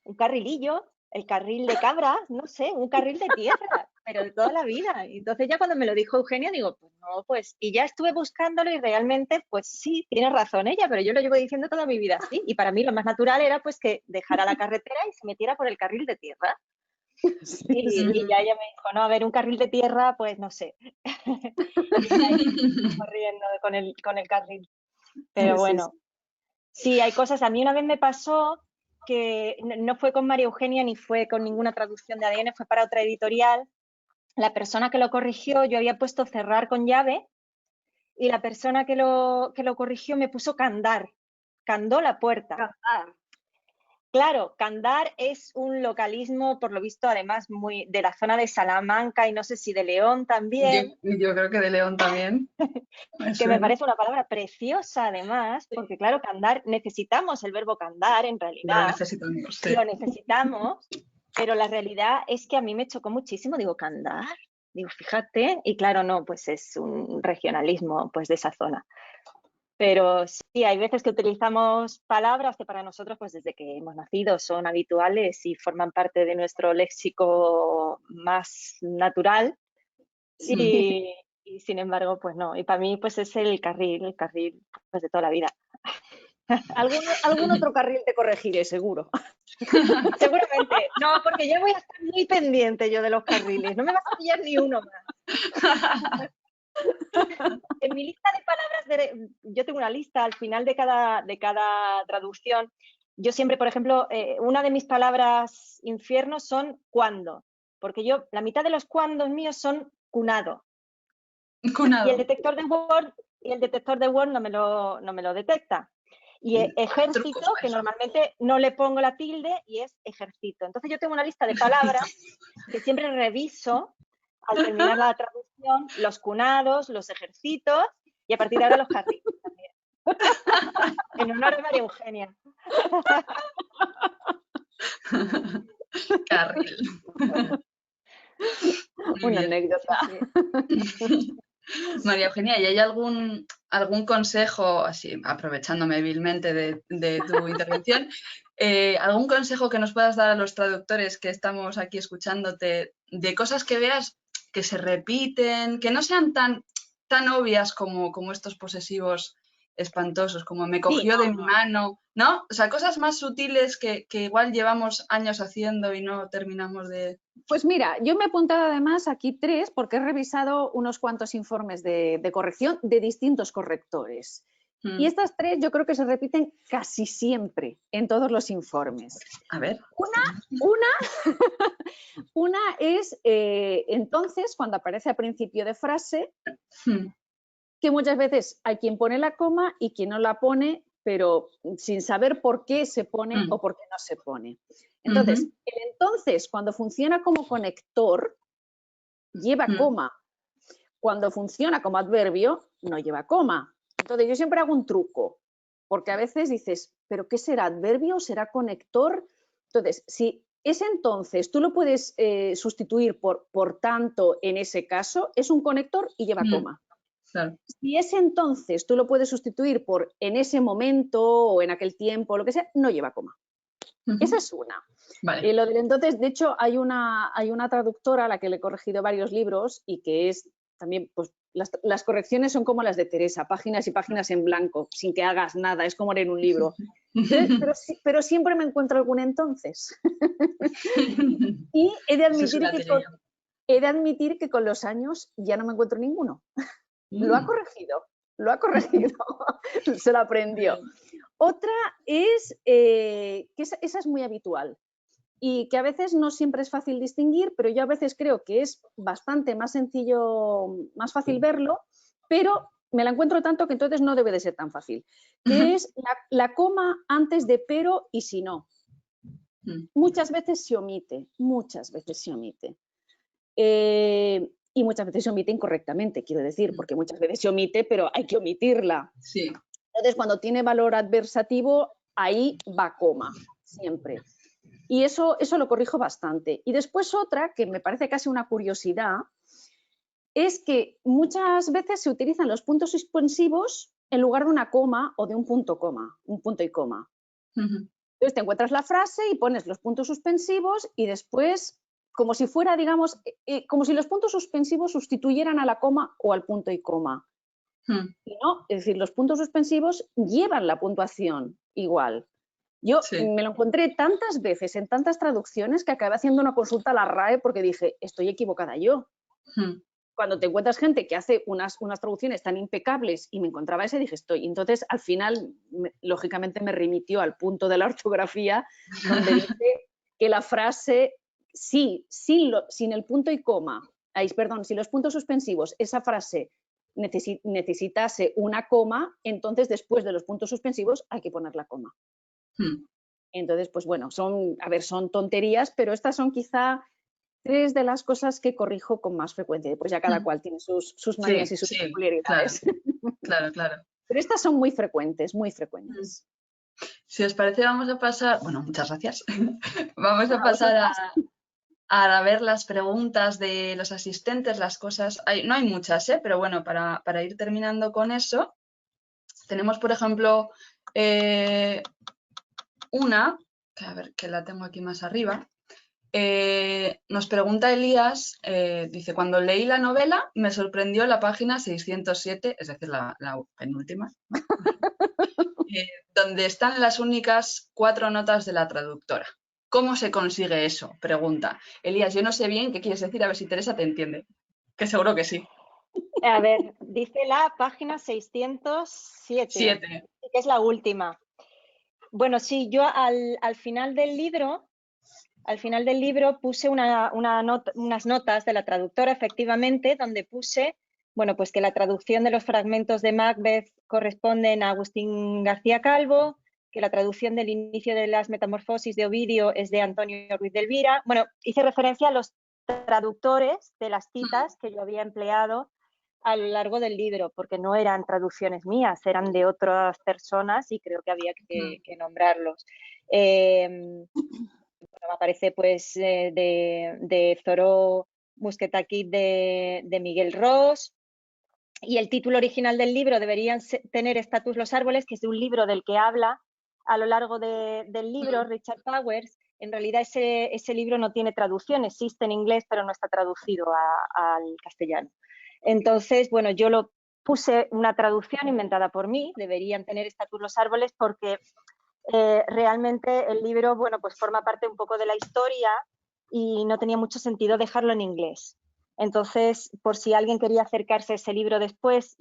un carrilillo, el carril de cabras, no sé, un carril de tierra, pero de toda la vida. Y entonces ya cuando me lo dijo Eugenia, digo, pues no, pues, y ya estuve buscándolo y realmente, pues sí, tiene razón ella, pero yo lo llevo diciendo toda mi vida así. Y para mí lo más natural era pues que dejara la carretera y se metiera por el carril de tierra. Sí, Y ya ella me dijo, no, a ver, un carril de tierra, pues no sé. Y ahí corriendo con el carril. Pero sí, bueno, sí, hay cosas. A mí una vez me pasó que no fue con María Eugenia ni fue con ninguna traducción de ADN, fue para otra editorial. La persona que lo corrigió, yo había puesto cerrar con llave y la persona que lo corrigió me puso candar, candó la puerta. Cantar. Claro, candar es un localismo, por lo visto, además, muy de la zona de Salamanca y no sé si de León también, Yo creo que de León también. que me Suena. parece una palabra preciosa además, porque claro, candar, necesitamos el verbo candar en Lo realidad, necesitamos, sí. lo necesitamos, pero la realidad es que a mí me chocó muchísimo, digo, candar, digo, fíjate, y claro, no, pues es un regionalismo pues de esa zona. Pero sí, hay veces que utilizamos palabras que para nosotros, pues desde que hemos nacido, son habituales y forman parte de nuestro léxico más natural. Y sin embargo, pues no. Y para mí, pues es el carril pues, de toda la vida. Algún otro carril te corregiré, seguro. Seguramente. No, porque yo voy a estar muy pendiente yo de los carriles. No me vas a pillar ni uno más. En mi lista de palabras, yo tengo una lista al final de cada traducción. Yo siempre, por ejemplo, una de mis palabras infiernos son cuando, porque yo, la mitad de los cuandos míos son cunado. Y el detector de Word no me lo detecta. Y ejército, que normalmente no le pongo la tilde y es ejército. Entonces yo tengo una lista de palabras que siempre reviso al terminar la traducción, los cunados, los ejércitos y a partir de ahora los carriles también. En honor a María Eugenia. Carril. Una anécdota. Sí. María Eugenia, ¿y hay algún consejo, así aprovechándome vilmente de tu intervención, algún consejo que nos puedas dar a los traductores que estamos aquí escuchándote de cosas que veas que se repiten, que no sean tan obvias como estos posesivos espantosos, como me cogió de mi mano, ¿no? O sea, cosas más sutiles que igual llevamos años haciendo y no terminamos de... Pues mira, yo me he apuntado además aquí 3 porque he revisado unos cuantos informes de corrección de distintos correctores. Y estas 3 yo creo que se repiten casi siempre en todos los informes. A ver. Una es entonces, cuando aparece al principio de frase, que muchas veces hay quien pone la coma y quien no la pone, pero sin saber por qué se pone o por qué no se pone. Entonces, el entonces, cuando funciona como conector, lleva coma. Cuando funciona como adverbio, no lleva coma. Entonces, yo siempre hago un truco, porque a veces dices, ¿pero qué será? ¿Adverbio o será conector? Entonces, si ese entonces tú lo puedes sustituir por tanto en ese caso, es un conector y lleva coma. Claro. Si ese entonces tú lo puedes sustituir por en ese momento o en aquel tiempo, lo que sea, no lleva coma. Esa es una. Vale. Lo del entonces, de hecho, hay una traductora a la que le he corregido varios libros y que es también, pues las correcciones son como las de Teresa, páginas y páginas en blanco, sin que hagas nada, es como leer un libro. Pero siempre me encuentro algún entonces. Y he de admitir que con los años ya no me encuentro ninguno. Lo ha corregido, se lo aprendió. Otra es que esa es muy habitual y que a veces no siempre es fácil distinguir, pero yo a veces creo que es bastante más sencillo, más fácil verlo, pero me la encuentro tanto que entonces no debe de ser tan fácil, que es la coma antes de pero y si no. Muchas veces se omite. Y muchas veces se omite incorrectamente, quiero decir, porque muchas veces se omite, pero hay que omitirla. Sí. Entonces, cuando tiene valor adversativo, ahí va coma, siempre. Y eso lo corrijo bastante. Y después otra, que me parece casi una curiosidad, es que muchas veces se utilizan los puntos suspensivos en lugar de una coma o de un punto y coma. Entonces te encuentras la frase y pones los puntos suspensivos y después, como si fuera, digamos, como si los puntos suspensivos sustituyeran a la coma o al punto y coma. Y no, es decir, los puntos suspensivos llevan la puntuación igual. Yo me lo encontré tantas veces en tantas traducciones que acabé haciendo una consulta a la RAE porque dije, estoy equivocada yo. Cuando te encuentras gente que hace unas traducciones tan impecables y me encontraba ese, dije, estoy. Entonces, al final, lógicamente me remitió al punto de la ortografía donde dice que la frase, sí, sin el punto y coma, sin los puntos suspensivos, esa frase necesitase una coma, entonces después de los puntos suspensivos hay que poner la coma. Entonces, pues bueno, son tonterías, pero estas son quizá 3 de las cosas que corrijo con más frecuencia. Pues ya cada cual tiene sus manías y sus peculiaridades. Claro. Pero estas son muy frecuentes, muy frecuentes. Si os parece, vamos a pasar... Bueno, muchas gracias. Vamos a pasar a ver las preguntas de los asistentes, las cosas... no hay muchas, pero bueno, para ir terminando con eso, tenemos, por ejemplo, una, que a ver, que la tengo aquí más arriba. Nos pregunta Elías, dice, cuando leí la novela me sorprendió la página 607, es decir, la penúltima, donde están las únicas 4 notas de la traductora. ¿Cómo se consigue eso? Pregunta. Elías, yo no sé bien qué quieres decir, a ver si Teresa te entiende, que seguro que sí. A ver, dice la página 607, que es la última. Bueno, sí, yo al final del libro puse unas notas de la traductora, efectivamente, donde puse, bueno, pues que la traducción de los fragmentos de Macbeth corresponden a Agustín García Calvo, que la traducción del inicio de las Metamorfosis de Ovidio es de Antonio Ruiz de Elvira. Bueno, hice referencia a los traductores de las citas que yo había empleado a lo largo del libro, porque no eran traducciones mías, eran de otras personas y creo que había que nombrarlos. Aparece pues de Thoreau, Musquetaquid de Miguel Ros, y el título original del libro, Deberían tener estatus los árboles, que es de un libro del que habla a lo largo del libro Richard Powers. en realidad ese libro no tiene traducción, existe en inglés, pero no está traducido al castellano. Entonces, bueno, yo lo puse una traducción inventada por mí, deberían tener estatus los árboles, porque realmente el libro, bueno, pues forma parte un poco de la historia y no tenía mucho sentido dejarlo en inglés. Entonces, por si alguien quería acercarse a ese libro después,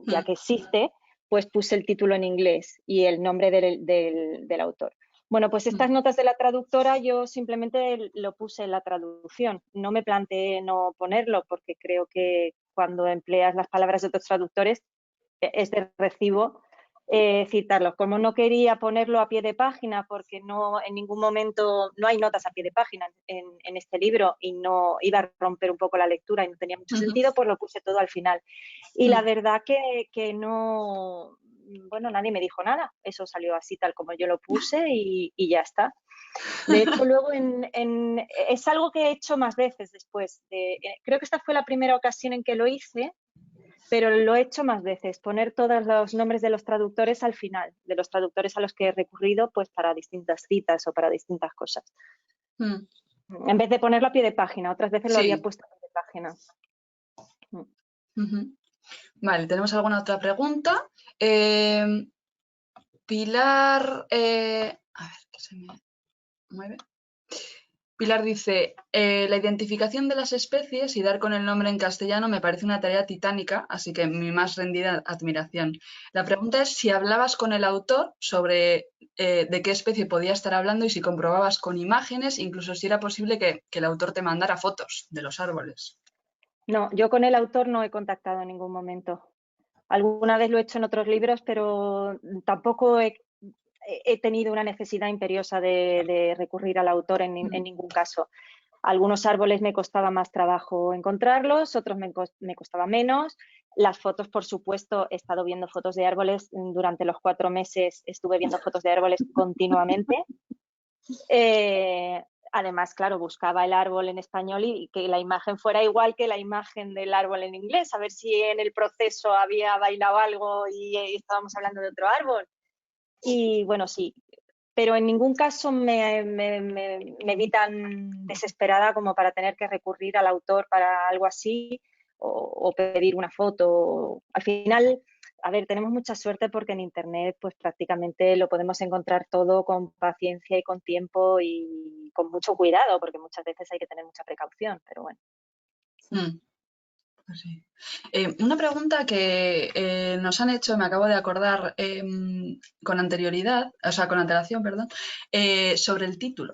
ya que existe, pues puse el título en inglés y el nombre del autor. Bueno, pues estas notas de la traductora yo simplemente lo puse en la traducción. No me planteé no ponerlo porque creo que cuando empleas las palabras de otros traductores es de recibo citarlos. Como no quería ponerlo a pie de página porque no en ningún momento no hay notas a pie de página en este libro y no iba a romper un poco la lectura y no tenía mucho sentido, pues lo puse todo al final. Y la verdad que no, bueno, nadie me dijo nada. Eso salió así tal como yo lo puse y ya está. De hecho, luego es algo que he hecho más veces después. Creo que esta fue la primera ocasión en que lo hice, pero lo he hecho más veces, poner todos los nombres de los traductores al final, de los traductores a los que he recurrido pues para distintas citas o para distintas cosas. En vez de ponerlo a pie de página, otras veces lo había puesto a pie de página. Vale, ¿tenemos alguna otra pregunta? Pilar, a ver, que se me mueve. Pilar dice, la identificación de las especies y dar con el nombre en castellano me parece una tarea titánica, así que mi más rendida admiración. La pregunta es si hablabas con el autor sobre de qué especie podía estar hablando y si comprobabas con imágenes, incluso si era posible que el autor te mandara fotos de los árboles. No, yo con el autor no he contactado en ningún momento. Alguna vez lo he hecho en otros libros, pero tampoco he tenido una necesidad imperiosa de recurrir al autor en ningún caso. Algunos árboles me costaba más trabajo encontrarlos, otros me costaba menos. Las fotos, por supuesto, he estado viendo fotos de árboles durante los 4 meses, estuve viendo fotos de árboles continuamente. Además, claro, buscaba el árbol en español y que la imagen fuera igual que la imagen del árbol en inglés, a ver si en el proceso había bailado algo y estábamos hablando de otro árbol. Y bueno, sí, pero en ningún caso me vi tan desesperada como para tener que recurrir al autor para algo así o pedir una foto. Al final, a ver, tenemos mucha suerte porque en Internet pues prácticamente lo podemos encontrar todo con paciencia y con tiempo y con mucho cuidado, porque muchas veces hay que tener mucha precaución, pero bueno. Pues sí. Una pregunta que nos han hecho, me acabo de acordar con anterioridad, o sea, con antelación, perdón, sobre el título.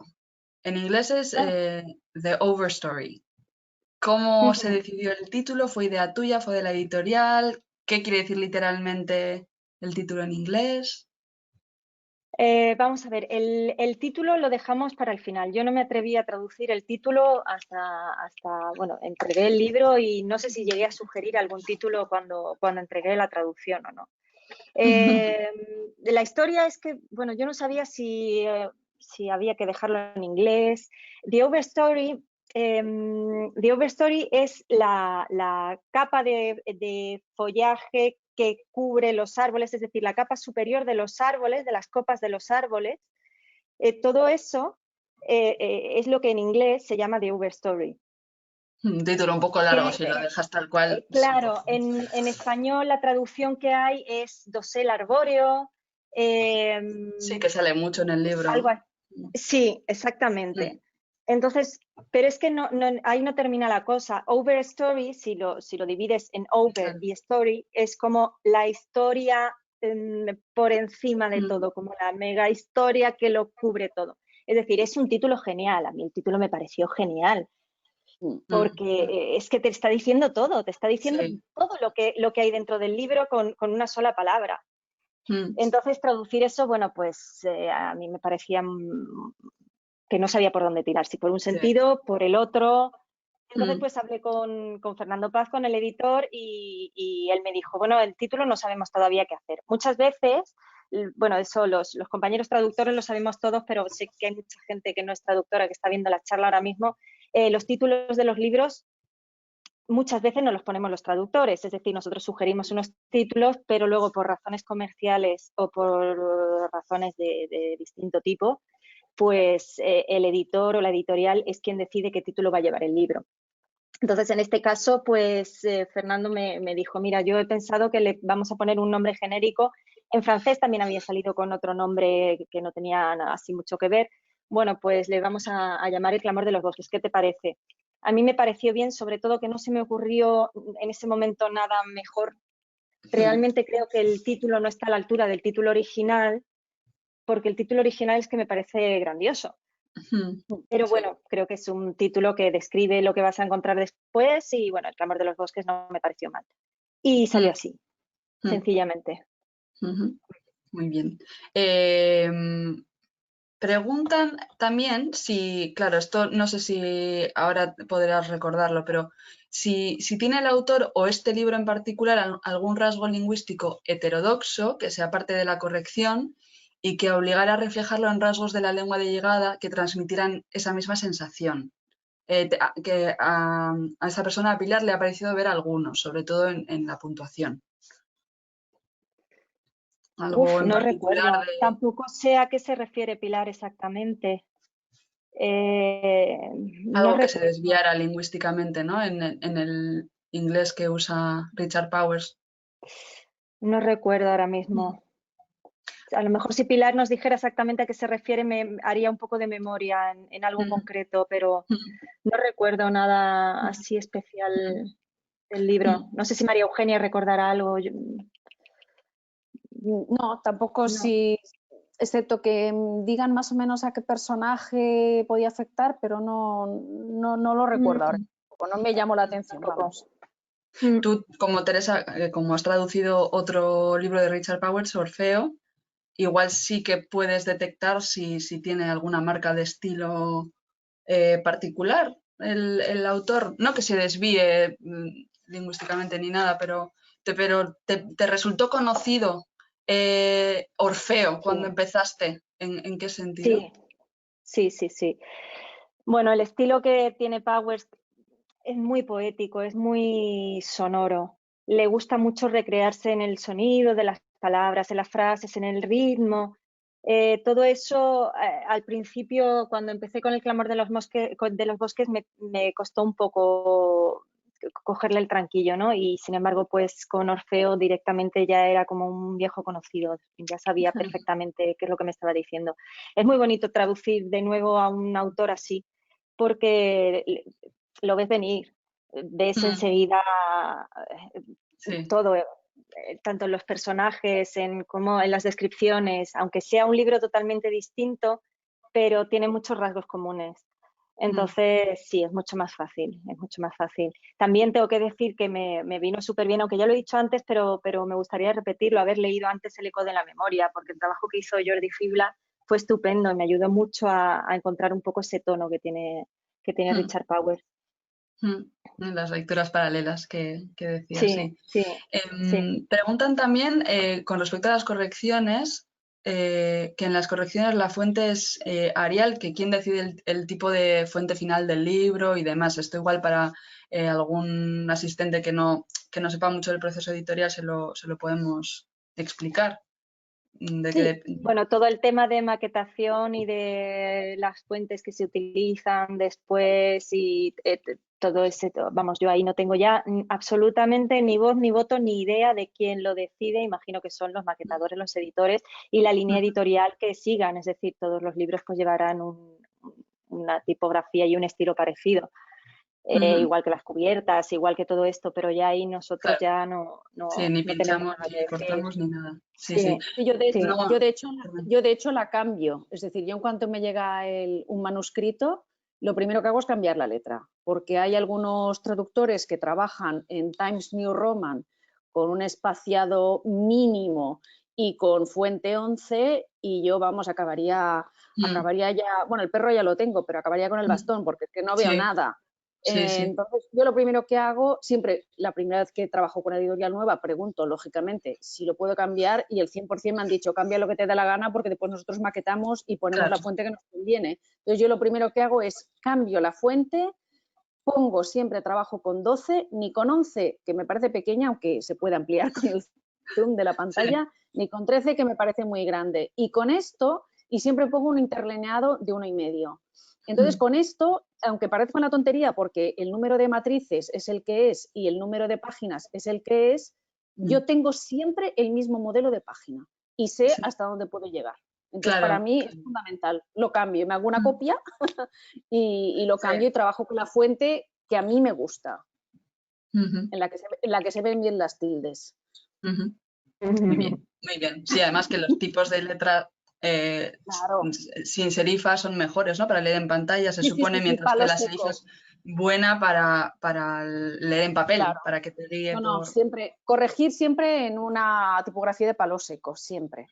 En inglés es The Overstory. ¿Cómo se decidió el título? ¿Fue idea tuya? ¿Fue de la editorial? ¿Qué quiere decir literalmente el título en inglés? Vamos a ver, el título lo dejamos para el final. Yo no me atreví a traducir el título hasta bueno, entregué el libro y no sé si llegué a sugerir algún título cuando entregué la traducción o no. La historia es que, bueno, yo no sabía si había que dejarlo en inglés. The Overstory es la capa de follaje que cubre los árboles, es decir, la capa superior de los árboles, de las copas de los árboles. Todo eso es lo que en inglés se llama The Overstory. Un título un poco largo, si lo dejas tal cual. Claro, en español la traducción que hay es dosel arbóreo. Sí, que sale mucho en el libro. Algo así. Sí, exactamente. Entonces, pero es que ahí no termina la cosa. Overstory, si lo divides en over y story, es como la historia por encima de todo, como la mega historia que lo cubre todo. Es decir, es un título genial. A mí el título me pareció genial. Porque es que te está diciendo todo, te está diciendo todo lo que hay dentro del libro con una sola palabra. Entonces, traducir eso, bueno, pues a mí me parecía que no sabía por dónde tirar, si por un sentido, por el otro. Entonces, pues hablé con Fernando Paz, con el editor, y él me dijo, bueno, el título no sabemos todavía qué hacer. Muchas veces, bueno, eso los compañeros traductores lo sabemos todos, pero sé que hay mucha gente que no es traductora, que está viendo la charla ahora mismo. Los títulos de los libros muchas veces no los ponemos los traductores, es decir, nosotros sugerimos unos títulos, pero luego por razones comerciales o por razones de distinto tipo, pues el editor o la editorial es quien decide qué título va a llevar el libro. Entonces, en este caso, pues Fernando me dijo, mira, yo he pensado que le vamos a poner un nombre genérico. En francés también había salido con otro nombre que no tenía así mucho que ver. Bueno, pues le vamos a llamar El clamor de los bosques. ¿Qué te parece? A mí me pareció bien, sobre todo que no se me ocurrió en ese momento nada mejor. Realmente creo que el título no está a la altura del título original, porque el título original es que me parece grandioso. Pero bueno, creo que es un título que describe lo que vas a encontrar después y bueno, El clamor de los bosques no me pareció mal. Y salió así, sencillamente. Muy bien. Preguntan también si, claro, esto no sé si ahora podrás recordarlo, pero si tiene el autor o este libro en particular algún rasgo lingüístico heterodoxo que sea parte de la corrección y que obligara a reflejarlo en rasgos de la lengua de llegada que transmitieran esa misma sensación. Que a esa persona, a Pilar, le ha parecido ver algunos, sobre todo en la puntuación. Algo en No particular recuerdo. de... Tampoco sé a qué se refiere Pilar exactamente. No Algo que se recuerdo. desviara lingüísticamente, ¿no? En el inglés que usa Richard Powers. No recuerdo ahora mismo. A lo mejor si Pilar nos dijera exactamente a qué se refiere, me haría un poco de memoria en algo concreto, pero no recuerdo nada así especial del libro. No sé si María Eugenia recordará algo. No, tampoco No. sí, excepto que digan más o menos a qué personaje podía afectar, pero no lo recuerdo ahora. No me llamó la atención, vamos. Tú, como Teresa, como has traducido otro libro de Richard Powers, Orfeo, igual sí que puedes detectar si tiene alguna marca de estilo particular el autor. No que se desvíe lingüísticamente ni nada, pero te resultó conocido Orfeo cuando empezaste. ¿En qué sentido? Sí. Bueno, el estilo que tiene Powers es muy poético, es muy sonoro. Le gusta mucho recrearse en el sonido de las palabras, en las frases, en el ritmo. Todo eso, al principio, cuando empecé con El clamor de los bosques, me costó un poco cogerle el tranquillo, ¿no? Y sin embargo, pues con Orfeo directamente ya era como un viejo conocido, ya sabía perfectamente qué es lo que me estaba diciendo. Es muy bonito traducir de nuevo a un autor así, porque lo ves venir, ves enseguida todo, tanto en los personajes como en las descripciones, aunque sea un libro totalmente distinto, pero tiene muchos rasgos comunes. Entonces, sí, es mucho más fácil, es mucho más fácil. También tengo que decir que me vino súper bien, aunque ya lo he dicho antes, pero me gustaría repetirlo, haber leído antes El eco de la memoria, porque el trabajo que hizo Jordi Fibla fue estupendo y me ayudó mucho a encontrar un poco ese tono que tiene Richard Powers. Las lecturas paralelas que decías, sí. Sí. Preguntan también, con respecto a las correcciones, que en las correcciones la fuente es Arial, que quién decide el tipo de fuente final del libro y demás. Esto igual para algún asistente que no sepa mucho del proceso editorial se lo podemos explicar. Bueno, todo el tema de maquetación y de las fuentes que se utilizan después y todo ese, vamos, yo ahí no tengo ya absolutamente ni voz, ni voto, ni idea de quién lo decide. Imagino que son los maquetadores, los editores y la línea editorial que sigan, es decir, todos los libros pues llevarán una tipografía y un estilo parecido. Igual que las cubiertas, igual que todo esto, pero ya ahí nosotros ya no ni tenemos pinchamos, nada que ni decir. cortamos, ni nada. Yo de hecho la cambio. Es decir, yo en cuanto me llega un manuscrito, lo primero que hago es cambiar la letra, porque hay algunos traductores que trabajan en Times New Roman con un espaciado mínimo y con fuente 11 y yo, vamos, acabaría ya, bueno, el perro ya lo tengo, pero acabaría con el bastón porque es que no veo nada. Entonces, yo lo primero que hago, siempre, la primera vez que trabajo con una editorial nueva, pregunto, lógicamente, si lo puedo cambiar y el 100% me han dicho, cambia lo que te dé la gana porque después nosotros maquetamos y ponemos la fuente que nos conviene. Entonces, yo lo primero que hago es cambio la fuente, pongo siempre trabajo con 12, ni con 11, que me parece pequeña, aunque se puede ampliar con el zoom de la pantalla, ni con 13, que me parece muy grande. Y con esto y siempre pongo un interlineado de 1,5. Entonces, con esto, aunque parezca una tontería, porque el número de matrices es el que es y el número de páginas es el que es, yo tengo siempre el mismo modelo de página y sé hasta dónde puedo llegar. Entonces, para mí es fundamental. Lo cambio, me hago una copia y lo cambio y trabajo con la fuente que a mí me gusta, en la que se ven bien las tildes. Muy bien, muy bien. Sí, además que los tipos de letra sin serifas son mejores, ¿no? Para leer en pantalla, se supone, mientras que la serifa es buena para leer en papel, para que te guíe siempre, corregir siempre en una tipografía de palo seco, siempre.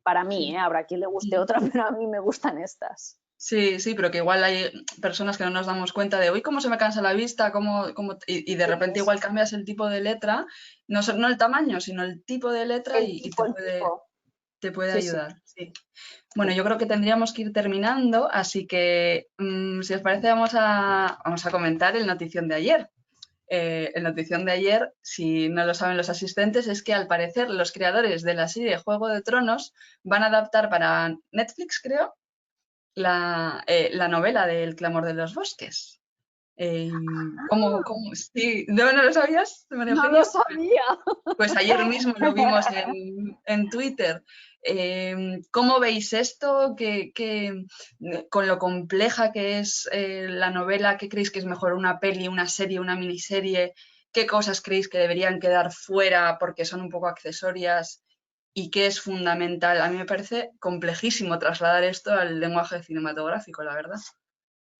Para mí, habrá quien le guste otra, pero a mí me gustan estas. Sí, sí, pero que igual hay personas que no nos damos cuenta de, uy, cómo se me cansa la vista, y de repente igual cambias el tipo de letra, no el tamaño, sino el tipo de letra y te puede ayudar. Sí. Bueno, yo creo que tendríamos que ir terminando, así que si os parece vamos a comentar el notición de ayer. El notición de ayer, si no lo saben los asistentes, es que al parecer los creadores de la serie Juego de Tronos van a adaptar para Netflix, creo, la novela del Clamor de los Bosques. ¿Cómo? Sí, ¿no lo sabías, María Eugenia? No lo sabía. Pues ayer mismo lo vimos en Twitter. ¿Cómo veis esto? Con lo compleja que es la novela, ¿qué creéis que es mejor? ¿Una peli, una serie, una miniserie? ¿Qué cosas creéis que deberían quedar fuera porque son un poco accesorias? ¿Y qué es fundamental? A mí me parece complejísimo trasladar esto al lenguaje cinematográfico, la verdad.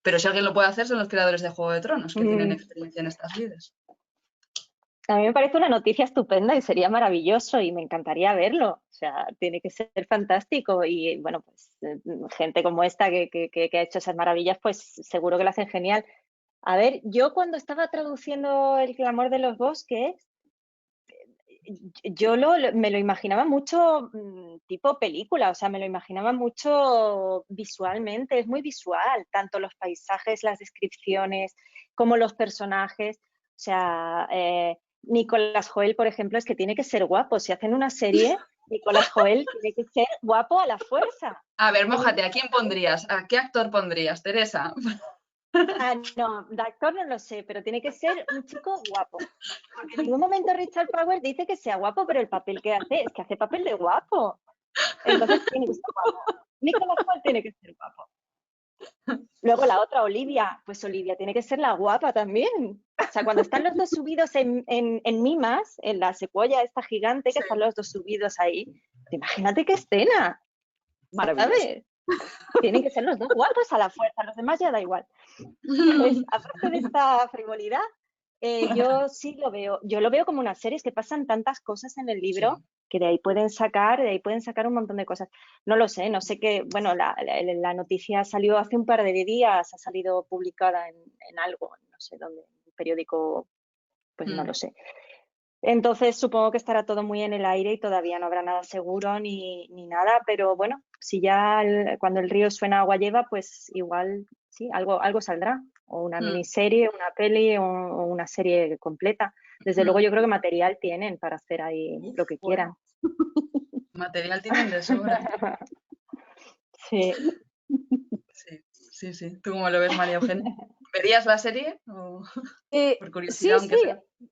Pero si alguien lo puede hacer son los creadores de Juego de Tronos, que tienen experiencia en estas vidas. A mí me parece una noticia estupenda y sería maravilloso y me encantaría verlo. O sea, tiene que ser fantástico y, bueno, pues gente como esta que ha hecho esas maravillas, pues seguro que lo hacen genial. A ver, yo cuando estaba traduciendo El Clamor de los Bosques, yo me lo imaginaba mucho tipo película, o sea, me lo imaginaba mucho visualmente, es muy visual, tanto los paisajes, las descripciones, como los personajes. O sea, Nicolas Joel, por ejemplo, es que tiene que ser guapo. Si hacen una serie, Nicolas Joel tiene que ser guapo a la fuerza. A ver, mójate, ¿a quién pondrías? ¿A qué actor pondrías, Teresa? No, de actor no lo sé, pero tiene que ser un chico guapo. Porque en ningún momento Richard Powers dice que sea guapo, pero el papel que hace es que hace papel de guapo. Entonces tiene que ser guapo. Nicolas Hoult tiene que ser guapo. Luego la otra, Olivia, pues Olivia tiene que ser la guapa también. O sea, cuando están los dos subidos en Mimas, en la secuoya esta gigante, que están los dos subidos ahí, imagínate qué escena. ¿Sabes? Tienen que ser los dos guapos a la fuerza, los demás ya da igual. Pues, aparte de esta frivolidad, yo sí lo veo. Yo lo veo como unas series que pasan tantas cosas en el libro que de ahí pueden sacar un montón de cosas. No lo sé, no sé qué. Bueno, la noticia salió hace un par de días, ha salido publicada en algo, no sé dónde, en un periódico, pues no lo sé. Entonces supongo que estará todo muy en el aire y todavía no habrá nada seguro ni nada, pero bueno, si ya cuando el río suena agua lleva, pues igual sí, algo saldrá, o una miniserie, una peli o una serie completa. Desde luego yo creo que material tienen para hacer ahí lo que quieran. Material tienen de sobra. Sí. Sí. ¿Tú cómo lo ves, María Eugenia? ¿Verías la serie? Por curiosidad, sí.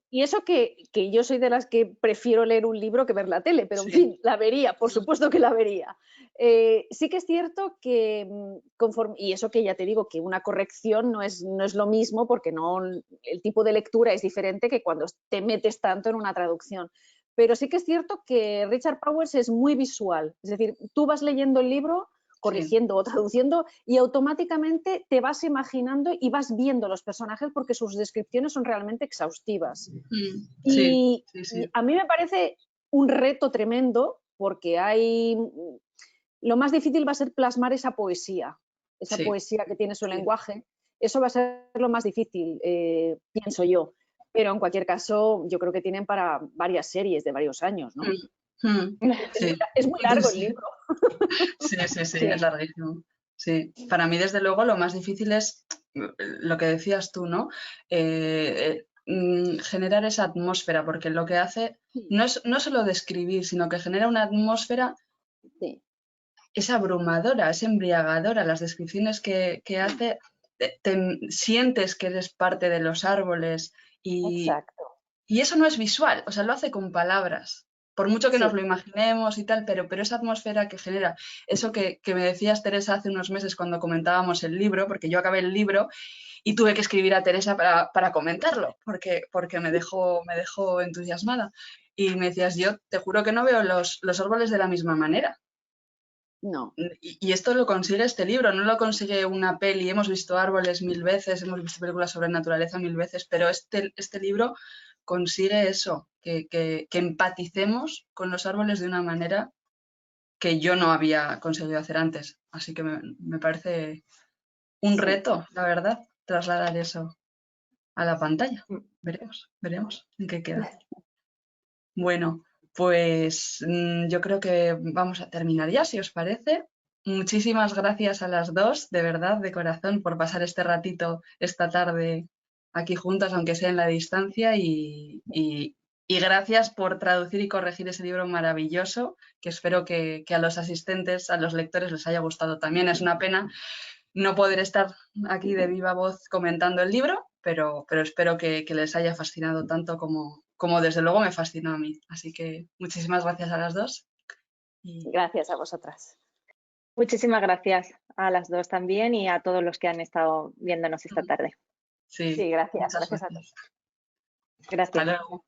Y eso que yo soy de las que prefiero leer un libro que ver la tele, pero en fin, la vería, por supuesto que la vería. Sí que es cierto que y eso que ya te digo, que una corrección no es lo mismo porque el tipo de lectura es diferente que cuando te metes tanto en una traducción. Pero sí que es cierto que Richard Powers es muy visual, es decir, tú vas leyendo el libro corrigiendo o traduciendo y automáticamente te vas imaginando y vas viendo los personajes porque sus descripciones son realmente exhaustivas. Y a mí me parece un reto tremendo porque lo más difícil va a ser plasmar esa poesía que tiene su lenguaje. Eso va a ser lo más difícil, pienso yo. Pero en cualquier caso, yo creo que tienen para varias series de varios años, ¿no? Es muy largo el libro. Sí, es larguísimo. Sí, para mí desde luego lo más difícil es lo que decías tú, ¿no? Generar esa atmósfera, porque lo que hace no es solo describir, sino que genera una atmósfera es abrumadora, es embriagadora. Las descripciones que hace, sientes que eres parte de los árboles Exacto. y eso no es visual, o sea, lo hace con palabras. Por mucho que nos Sí. lo imaginemos y tal, pero esa atmósfera que genera, eso que me decías, Teresa, hace unos meses cuando comentábamos el libro, porque yo acabé el libro y tuve que escribir a Teresa para comentarlo, porque me dejó entusiasmada. Y me decías, yo te juro que no veo los árboles de la misma manera. No. Y esto lo consigue este libro, no lo consigue una peli. Hemos visto árboles 1000 veces, hemos visto películas sobre naturaleza 1000 veces, pero este libro consigue eso, que empaticemos con los árboles de una manera que yo no había conseguido hacer antes. Así que me parece un Sí. reto, la verdad, trasladar eso a la pantalla. Mm. Veremos en qué queda. Bueno, pues yo creo que vamos a terminar ya, si os parece. Muchísimas gracias a las dos, de verdad, de corazón, por pasar este ratito esta tarde aquí juntas, aunque sea en la distancia, y gracias por traducir y corregir ese libro maravilloso, que espero que a los asistentes, a los lectores les haya gustado también. Es una pena no poder estar aquí de viva voz comentando el libro, pero espero que les haya fascinado tanto como desde luego me fascinó a mí. Así que muchísimas gracias a las dos. Gracias a vosotras. Muchísimas gracias a las dos también y a todos los que han estado viéndonos esta tarde. Sí, gracias. Muchas Gracias a todos. Gracias. Hasta luego.